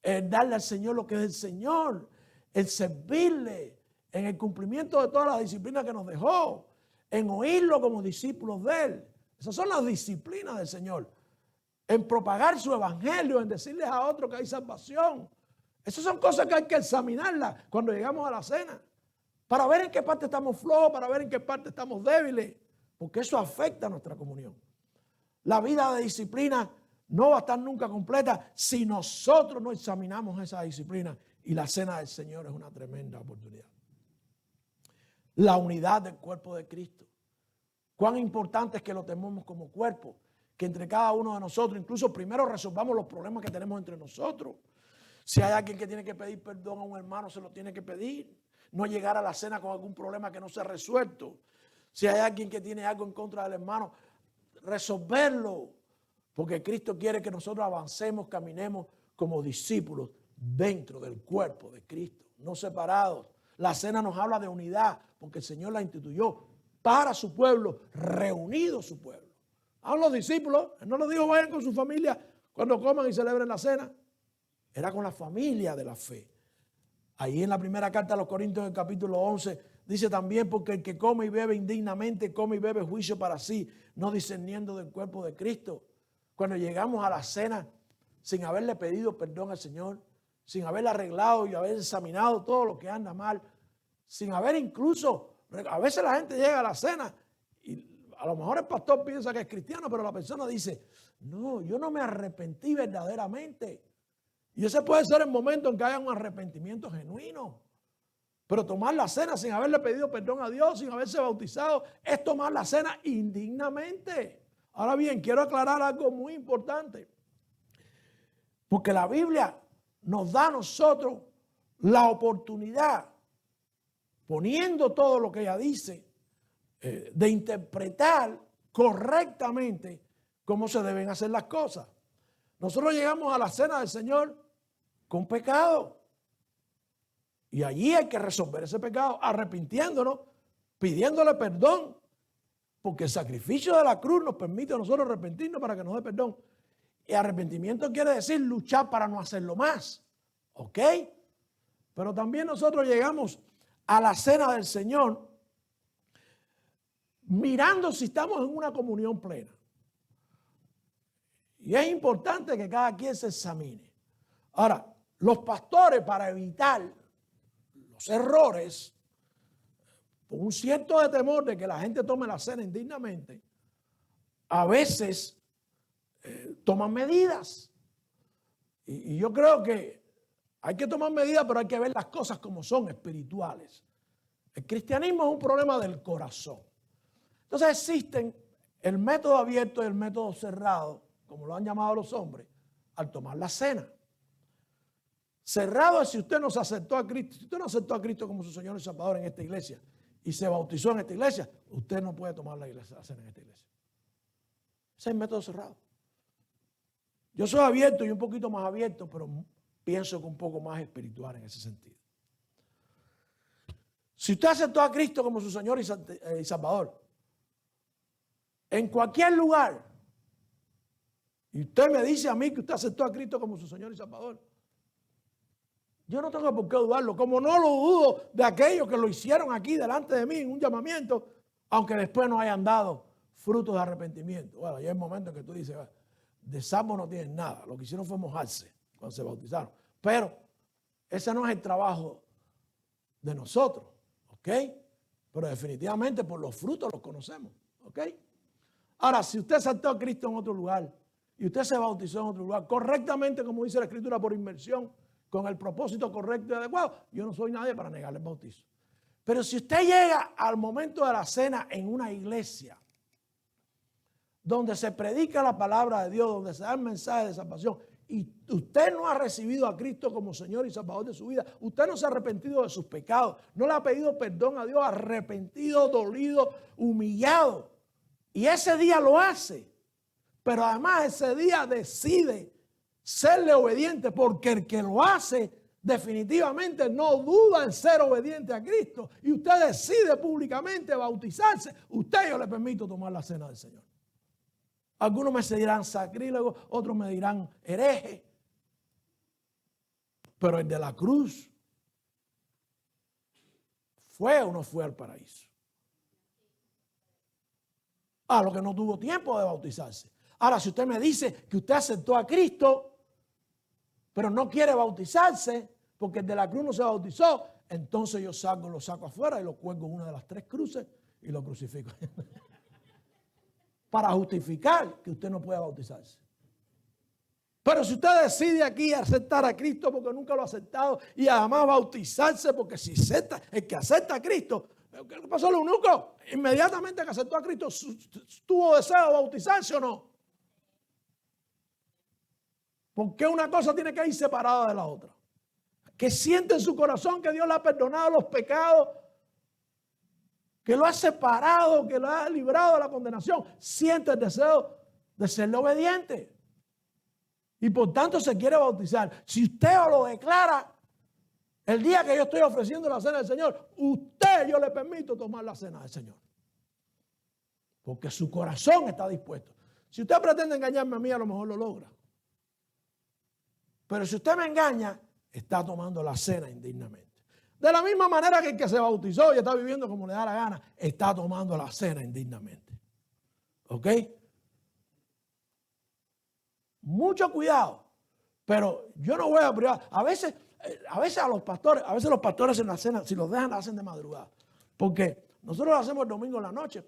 el darle al Señor lo que es el Señor, el servirle en el cumplimiento de todas las disciplinas que nos dejó, en oírlo como discípulos de Él. Esas son las disciplinas del Señor. En propagar su evangelio, en decirles a otros que hay salvación. Esas son cosas que hay que examinarlas cuando llegamos a la cena. Para ver en qué parte estamos flojos, para ver en qué parte estamos débiles. Porque eso afecta a nuestra comunión. La vida de disciplina no va a estar nunca completa si nosotros no examinamos esa disciplina. Y la cena del Señor es una tremenda oportunidad. La unidad del cuerpo de Cristo. Cuán importante es que lo tenemos como cuerpo. Que entre cada uno de nosotros, incluso primero resolvamos los problemas que tenemos entre nosotros. Si hay alguien que tiene que pedir perdón a un hermano, se lo tiene que pedir. No llegar a la cena con algún problema que no se ha resuelto. Si hay alguien que tiene algo en contra del hermano, resolverlo. Porque Cristo quiere que nosotros avancemos, caminemos como discípulos dentro del cuerpo de Cristo, no separados. La cena nos habla de unidad, porque el Señor la instituyó para su pueblo, reunido su pueblo. A los discípulos, Él no les dijo vayan con su familia cuando coman y celebren la cena. Era con la familia de la fe. Ahí en la primera carta a los Corintios, en el capítulo 11, dice también, porque el que come y bebe indignamente, come y bebe juicio para sí, no discerniendo del cuerpo de Cristo. Cuando llegamos a la cena, sin haberle pedido perdón al Señor, sin haberle arreglado y haber examinado todo lo que anda mal, sin haber incluso, a veces la gente llega a la cena y a lo mejor el pastor piensa que es cristiano, pero la persona dice, no, yo no me arrepentí verdaderamente. Y ese puede ser el momento en que haya un arrepentimiento genuino. Pero tomar la cena sin haberle pedido perdón a Dios, sin haberse bautizado, es tomar la cena indignamente. Ahora bien, quiero aclarar algo muy importante. Porque la Biblia nos da a nosotros la oportunidad, poniendo todo lo que ella dice, de interpretar correctamente cómo se deben hacer las cosas. Nosotros llegamos a la cena del Señor con pecado. Y allí hay que resolver ese pecado, arrepintiéndonos, pidiéndole perdón, porque el sacrificio de la cruz nos permite a nosotros arrepentirnos para que nos dé perdón. Y arrepentimiento quiere decir luchar para no hacerlo más. ¿Ok? Pero también nosotros llegamos a la cena del Señor mirando si estamos en una comunión plena. Y es importante que cada quien se examine. Ahora, los pastores, para evitar los errores, por un cierto de temor de que la gente tome la cena indignamente, a veces toman medidas. Y yo creo que hay que tomar medidas, pero hay que ver las cosas como son, espirituales. El cristianismo es un problema del corazón. Entonces existen el método abierto y el método cerrado, como lo han llamado los hombres, al tomar la cena. Cerrado es si usted no se aceptó a Cristo. Si usted no aceptó a Cristo como su Señor y Salvador en esta iglesia y se bautizó en esta iglesia, usted no puede tomar la cena en esta iglesia. Ese es el método cerrado. Yo soy abierto y un poquito más abierto, pero pienso que un poco más espiritual en ese sentido. Si usted aceptó a Cristo como su Señor y Salvador, en cualquier lugar, y usted me dice a mí que usted aceptó a Cristo como su Señor y Salvador, yo no tengo por qué dudarlo, como no lo dudo de aquellos que lo hicieron aquí delante de mí en un llamamiento, aunque después no hayan dado frutos de arrepentimiento. Bueno, ya hay momentos en que tú dices, de salvo no tienen nada, lo que hicieron fue mojarse cuando se bautizaron. Pero ese no es el trabajo de nosotros, ¿ok? Pero definitivamente por los frutos los conocemos, ¿ok? Ahora, si usted aceptó a Cristo en otro lugar y usted se bautizó en otro lugar, correctamente, como dice la Escritura, por inmersión, con el propósito correcto y adecuado, yo no soy nadie para negarle el bautizo. Pero si usted llega al momento de la cena en una iglesia donde se predica la palabra de Dios, donde se da el mensaje de salvación, y usted no ha recibido a Cristo como Señor y Salvador de su vida, usted no se ha arrepentido de sus pecados, no le ha pedido perdón a Dios, arrepentido, dolido, humillado, y ese día lo hace, pero además ese día decide serle obediente, porque el que lo hace definitivamente no duda en ser obediente a Cristo, y usted decide públicamente bautizarse, yo le permito tomar la cena del Señor. Algunos me dirán sacrílego, otros me dirán hereje, pero el de la cruz ¿fue o no fue al paraíso? A lo que no tuvo tiempo de bautizarse. Ahora, si usted me dice que usted aceptó a Cristo, pero no quiere bautizarse porque el de la cruz no se bautizó, entonces yo lo saco afuera y lo cuelgo en una de las 3 cruces y lo crucifico. Para justificar que usted no pueda bautizarse. Pero si usted decide aquí aceptar a Cristo porque nunca lo ha aceptado y además bautizarse, porque si acepta, el que acepta a Cristo, ¿qué pasó al eunuco? Inmediatamente que aceptó a Cristo, ¿tuvo deseo de bautizarse o no? ¿Por qué una cosa tiene que ir separada de la otra? Que siente en su corazón que Dios le ha perdonado los pecados, que lo ha separado, que lo ha librado de la condenación. Siente el deseo de serle obediente. Y por tanto se quiere bautizar. Si usted lo declara, el día que yo estoy ofreciendo la cena del Señor, yo le permito tomar la cena del Señor. Porque su corazón está dispuesto. Si usted pretende engañarme a mí, a lo mejor lo logra. Pero si usted me engaña, está tomando la cena indignamente. De la misma manera que el que se bautizó y está viviendo como le da la gana, está tomando la cena indignamente. ¿Ok? Mucho cuidado. Pero yo no voy a privar. A veces los pastores en la cena, si los dejan, la hacen de madrugada. Porque nosotros lo hacemos el domingo en la noche.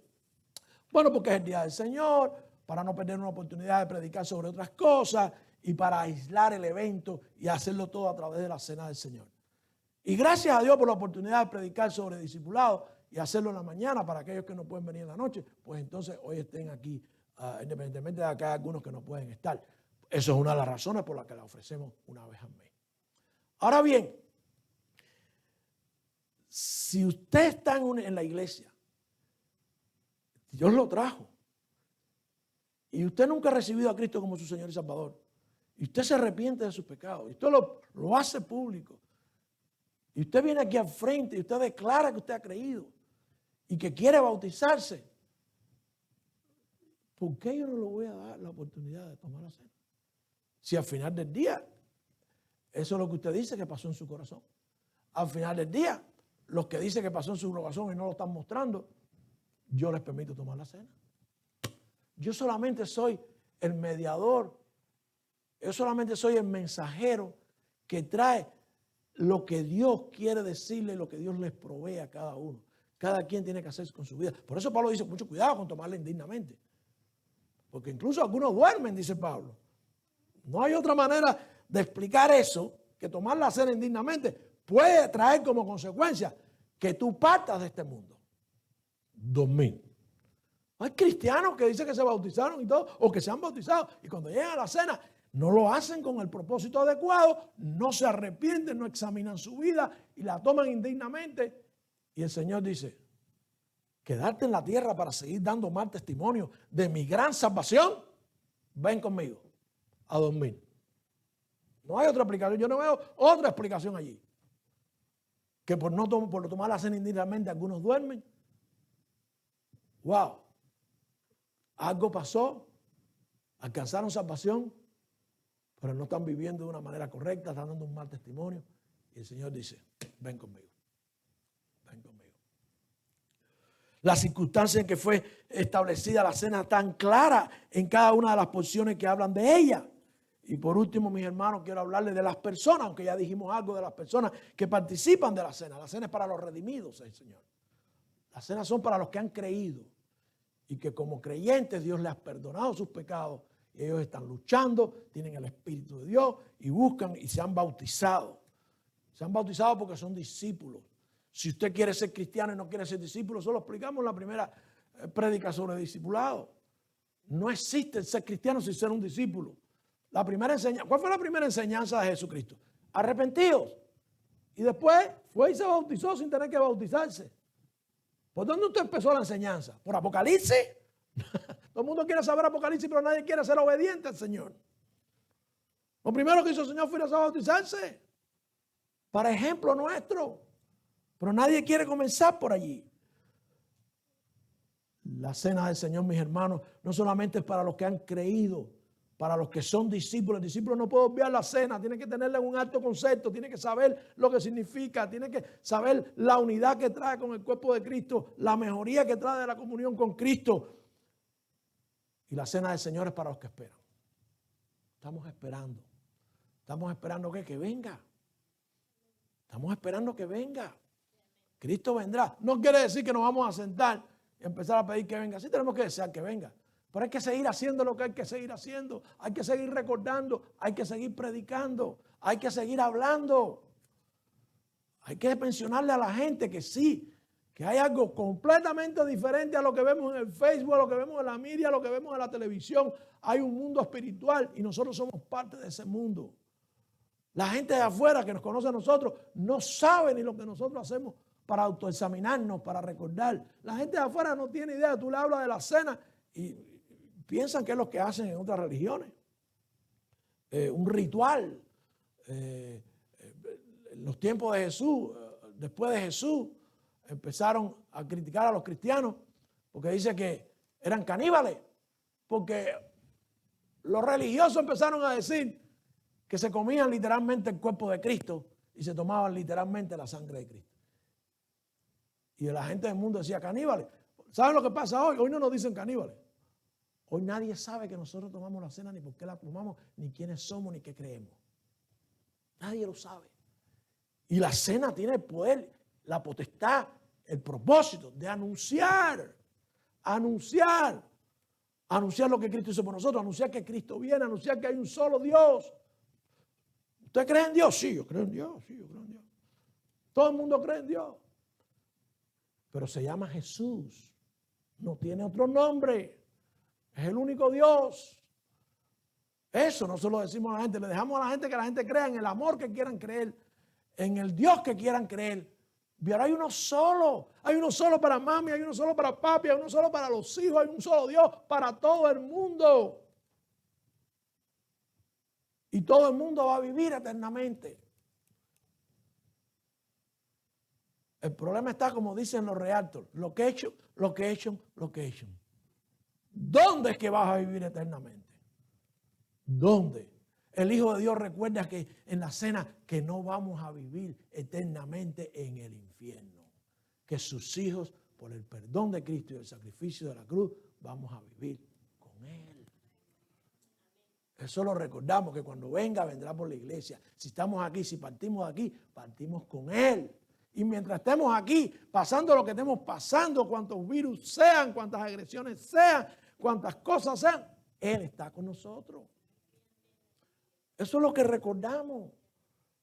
Bueno, porque es el día del Señor, para no perder una oportunidad de predicar sobre otras cosas y para aislar el evento y hacerlo todo a través de la cena del Señor. Y gracias a Dios por la oportunidad de predicar sobre discipulado y hacerlo en la mañana para aquellos que no pueden venir en la noche, pues entonces hoy estén aquí, independientemente de que hay algunos que no pueden estar. Eso es una de las razones por las que la ofrecemos una vez al mes. Ahora bien, si usted está en la iglesia, Dios lo trajo, y usted nunca ha recibido a Cristo como su Señor y Salvador, y usted se arrepiente de sus pecados, y usted lo hace público, y usted viene aquí al frente y usted declara que usted ha creído y que quiere bautizarse, ¿por qué yo no le voy a dar la oportunidad de tomar la cena? Si al final del día, eso es lo que usted dice que pasó en su corazón. Al final del día, los que dicen que pasó en su corazón y no lo están mostrando, yo les permito tomar la cena. Yo solamente soy el mediador, yo solamente soy el mensajero que trae lo que Dios quiere decirle, lo que Dios les provee a cada uno. Cada quien tiene que hacer con su vida. Por eso Pablo dice, mucho cuidado con tomarla indignamente. Porque incluso algunos duermen, dice Pablo. No hay otra manera de explicar eso que tomar la cena indignamente puede traer como consecuencia que tú partas de este mundo. Dormir. Hay cristianos que dicen que se bautizaron y todo, o que se han bautizado, y cuando llegan a la cena no lo hacen con el propósito adecuado, no se arrepienten, no examinan su vida y la toman indignamente. Y el Señor dice, quedarte en la tierra para seguir dando mal testimonio de mi gran salvación, ven conmigo a dormir. No hay otra explicación, yo no veo otra explicación allí. Que por tomar la cena indignamente algunos duermen. Wow. Algo pasó, alcanzaron salvación, pero no están viviendo de una manera correcta, están dando un mal testimonio. Y el Señor dice, ven conmigo, ven conmigo. La circunstancia en que fue establecida la cena tan clara en cada una de las porciones que hablan de ella. Y por último, mis hermanos, quiero hablarles de las personas, aunque ya dijimos algo de las personas que participan de la cena. La cena es para los redimidos, el Señor. Las cenas son para los que han creído y que como creyentes Dios les ha perdonado sus pecados y ellos están luchando, tienen el Espíritu de Dios y buscan y se han bautizado. Se han bautizado porque son discípulos. Si usted quiere ser cristiano y no quiere ser discípulo, eso lo explicamos en la primera prédica sobre discipulado. No existe ser cristiano sin ser un discípulo. La primera enseñanza, ¿cuál fue la primera enseñanza de Jesucristo? Arrepentidos. Y después fue y se bautizó sin tener que bautizarse. ¿Por dónde usted empezó la enseñanza? ¿Por Apocalipsis? Todo el mundo quiere saber Apocalipsis, pero nadie quiere ser obediente al Señor. Lo primero que hizo el Señor fue ir a bautizarse. Para ejemplo nuestro. Pero nadie quiere comenzar por allí. La cena del Señor, mis hermanos, no solamente es para los que han creído, para los que son discípulos. El discípulo no puede obviar la cena, tiene que tenerla en un alto concepto, tiene que saber lo que significa, tiene que saber la unidad que trae con el cuerpo de Cristo, la mejoría que trae de la comunión con Cristo. Y la cena del Señor es para los que esperan. Estamos esperando. Estamos esperando que venga. Estamos esperando que venga. Cristo vendrá. No quiere decir que nos vamos a sentar y empezar a pedir que venga. Sí tenemos que desear que venga. Pero hay que seguir haciendo lo que hay que seguir haciendo. Hay que seguir recordando. Hay que seguir predicando. Hay que seguir hablando. Hay que mencionarle a la gente que sí, que hay algo completamente diferente a lo que vemos en el Facebook, a lo que vemos en la media, a lo que vemos en la televisión. Hay un mundo espiritual y nosotros somos parte de ese mundo. La gente de afuera que nos conoce a nosotros no sabe ni lo que nosotros hacemos para autoexaminarnos, para recordar. La gente de afuera no tiene idea. Tú le hablas de la cena y piensan que es lo que hacen en otras religiones. Un ritual. En los tiempos de Jesús, después de Jesús, empezaron a criticar a los cristianos porque dice que eran caníbales. Porque los religiosos empezaron a decir que se comían literalmente el cuerpo de Cristo y se tomaban literalmente la sangre de Cristo. Y la gente del mundo decía caníbales. ¿Saben lo que pasa hoy? Hoy no nos dicen caníbales. Hoy nadie sabe que nosotros tomamos la cena, ni por qué la tomamos, ni quiénes somos, ni qué creemos. Nadie lo sabe. Y la cena tiene el poder, la potestad, el propósito de anunciar lo que Cristo hizo por nosotros, anunciar que Cristo viene, anunciar que hay un solo Dios. ¿Usted cree en Dios? Sí, yo creo en Dios, sí, yo creo en Dios. Todo el mundo cree en Dios. Pero se llama Jesús. No tiene otro nombre. Es el único Dios. Eso no se lo decimos a la gente. Le dejamos a la gente que la gente crea en el amor que quieran creer, en el Dios que quieran creer. Pero hay uno solo. Hay uno solo para mami, hay uno solo para papi, hay uno solo para los hijos, hay un solo Dios para todo el mundo. Y todo el mundo va a vivir eternamente. El problema está, como dicen los realtors, location. ¿Dónde es que vas a vivir eternamente? ¿Dónde? El Hijo de Dios recuerda que en la cena que no vamos a vivir eternamente en el infierno. Que sus hijos, por el perdón de Cristo y el sacrificio de la cruz, vamos a vivir con Él. Eso lo recordamos, que cuando venga, vendrá por la iglesia. Si estamos aquí, si partimos de aquí, partimos con Él. Y mientras estemos aquí, pasando lo que estemos pasando, cuantos virus sean, cuantas agresiones sean, cuantas cosas sean, Él está con nosotros. Eso es lo que recordamos.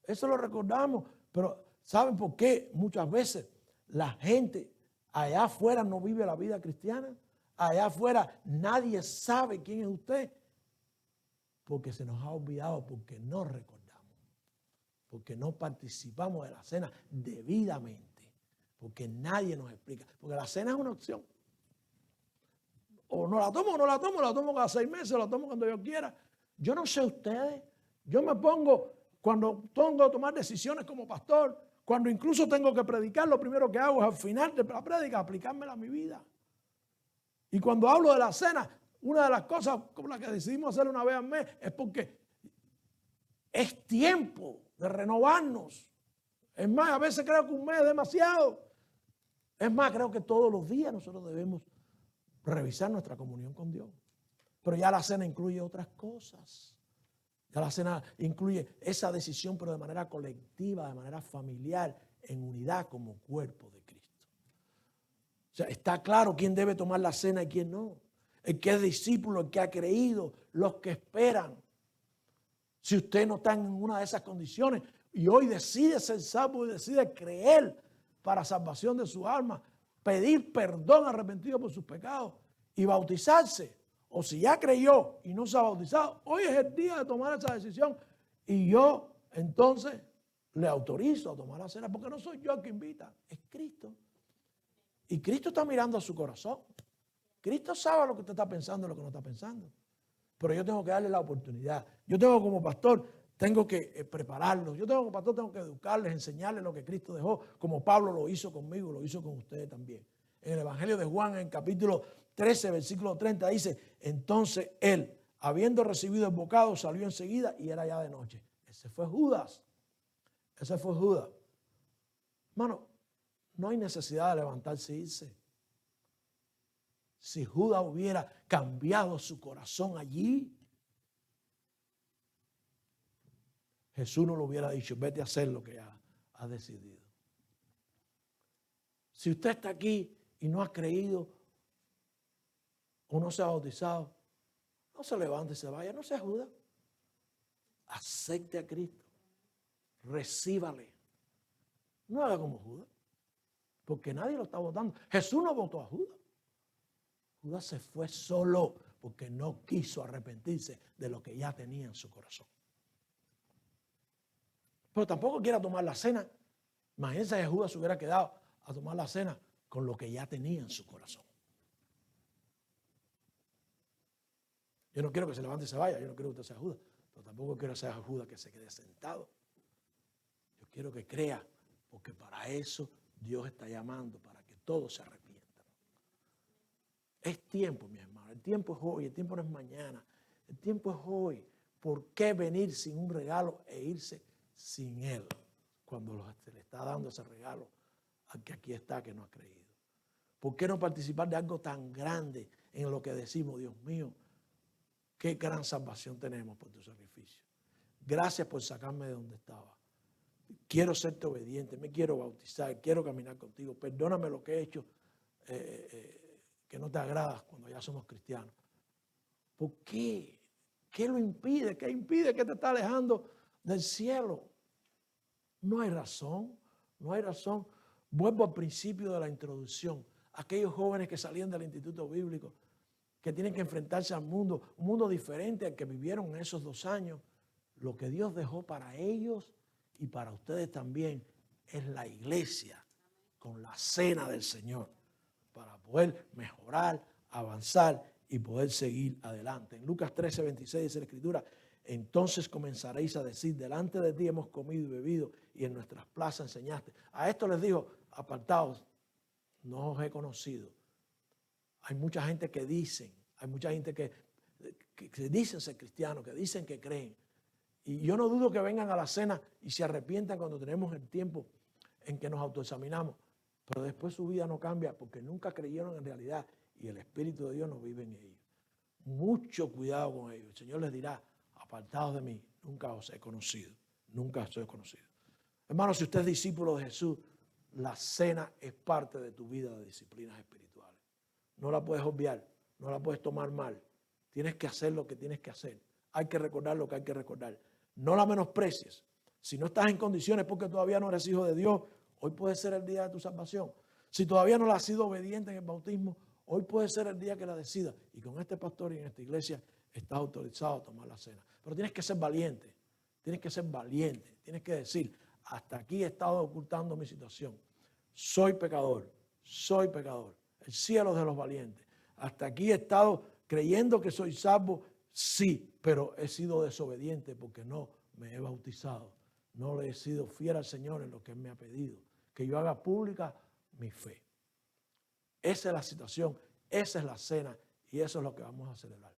Eso lo recordamos. Pero ¿saben por qué muchas veces la gente allá afuera no vive la vida cristiana? Allá afuera nadie sabe quién es usted. Porque se nos ha olvidado, porque no recordamos. Porque no participamos de la cena debidamente. Porque nadie nos explica. Porque la cena es una opción. O no la tomo o no la tomo. La tomo cada 6 meses, la tomo cuando yo quiera. Yo no sé ustedes. Yo me pongo, cuando tengo que tomar decisiones como pastor, cuando incluso tengo que predicar, lo primero que hago es al final de la prédica aplicármela a mi vida. Y cuando hablo de la cena, una de las cosas como la que decidimos hacer una vez al mes es porque es tiempo de renovarnos. Es más, a veces creo que un mes es demasiado. Es más, creo que todos los días nosotros debemos revisar nuestra comunión con Dios. Pero ya la cena incluye otras cosas. Ya la cena incluye esa decisión, pero de manera colectiva, de manera familiar, en unidad como cuerpo de Cristo. O sea, está claro quién debe tomar la cena y quién no. El que es discípulo, el que ha creído, los que esperan. Si usted no está en ninguna de esas condiciones y hoy decide ser salvo y decide creer para salvación de su alma, pedir perdón arrepentido por sus pecados y bautizarse, o si ya creyó y no se ha bautizado, hoy es el día de tomar esa decisión y yo entonces le autorizo a tomar la cena, porque no soy yo el que invita, es Cristo. Y Cristo está mirando a su corazón. Cristo sabe lo que usted está pensando y lo que no está pensando. Pero yo tengo que darle la oportunidad. Yo tengo como pastor, tengo que prepararlos. Yo como pastor tengo que educarles, enseñarles lo que Cristo dejó, como Pablo lo hizo conmigo, lo hizo con ustedes también. En el Evangelio de Juan, en el capítulo 13, versículo 30, dice, entonces él, habiendo recibido el bocado, salió enseguida y era ya de noche. Ese fue Judas. Ese fue Judas. Hermano, no hay necesidad de levantarse e irse. Si Judas hubiera cambiado su corazón allí, Jesús no le hubiera dicho, vete a hacer lo que ha decidido. Si usted está aquí y no ha creído o no se ha bautizado, no se levante y se vaya, no sea Judas. Acepte a Cristo, recíbale. No haga como Judas, porque nadie lo está votando. Jesús no votó a Judas. Judas se fue solo porque no quiso arrepentirse de lo que ya tenía en su corazón. Pero tampoco quiera tomar la cena. Imagínense que Judas se hubiera quedado a tomar la cena con lo que ya tenía en su corazón. Yo no quiero que se levante y se vaya, yo no quiero que usted sea Judas, pero tampoco quiero que sea Judas que se quede sentado. Yo quiero que crea, porque para eso Dios está llamando, para que todos se arrepientan. Es tiempo, mi hermano, el tiempo es hoy, el tiempo no es mañana, el tiempo es hoy. ¿Por qué venir sin un regalo e irse sin él? Cuando se le está dando ese regalo al que aquí está, que no ha creído. ¿Por qué no participar de algo tan grande en lo que decimos, Dios mío, qué gran salvación tenemos por tu sacrificio? Gracias por sacarme de donde estaba. Quiero serte obediente, me quiero bautizar, quiero caminar contigo. Perdóname lo que he hecho que no te agrada cuando ya somos cristianos. ¿Por qué? ¿Qué lo impide? ¿Qué impide que te está alejando del cielo? No hay razón, no hay razón. Vuelvo al principio de la introducción. Aquellos jóvenes que salían del instituto bíblico, que tienen que enfrentarse al mundo, un mundo diferente al que vivieron en esos 2 años. Lo que Dios dejó para ellos y para ustedes también es la iglesia con la cena del Señor para poder mejorar, avanzar y poder seguir adelante. En Lucas 13:26 dice la Escritura: entonces comenzaréis a decir, delante de ti hemos comido y bebido y en nuestras plazas enseñaste. A esto les dijo, apartaos, no os he conocido. Hay mucha gente que dicen, hay mucha gente que dicen ser cristianos, que dicen que creen. Y yo no dudo que vengan a la cena y se arrepientan cuando tenemos el tiempo en que nos autoexaminamos. Pero después su vida no cambia porque nunca creyeron en realidad y el Espíritu de Dios no vive en ellos. Mucho cuidado con ellos. El Señor les dirá, apartados de mí, nunca os he conocido. Nunca os he conocido. Hermano, si usted es discípulo de Jesús, la cena es parte de tu vida de disciplinas espirituales. No la puedes obviar, no la puedes tomar mal. Tienes que hacer lo que tienes que hacer. Hay que recordar lo que hay que recordar. No la menosprecies. Si no estás en condiciones porque todavía no eres hijo de Dios, hoy puede ser el día de tu salvación. Si todavía no la has sido obediente en el bautismo, hoy puede ser el día que la decidas. Y con este pastor y en esta iglesia estás autorizado a tomar la cena. Pero tienes que ser valiente. Tienes que ser valiente. Tienes que decir, hasta aquí he estado ocultando mi situación. Soy pecador. Soy pecador. El cielo es de los valientes. Hasta aquí he estado creyendo que soy salvo. Sí, pero he sido desobediente porque no me he bautizado. No le he sido fiel al Señor en lo que Él me ha pedido. Que yo haga pública mi fe. Esa es la situación, esa es la cena y eso es lo que vamos a celebrar.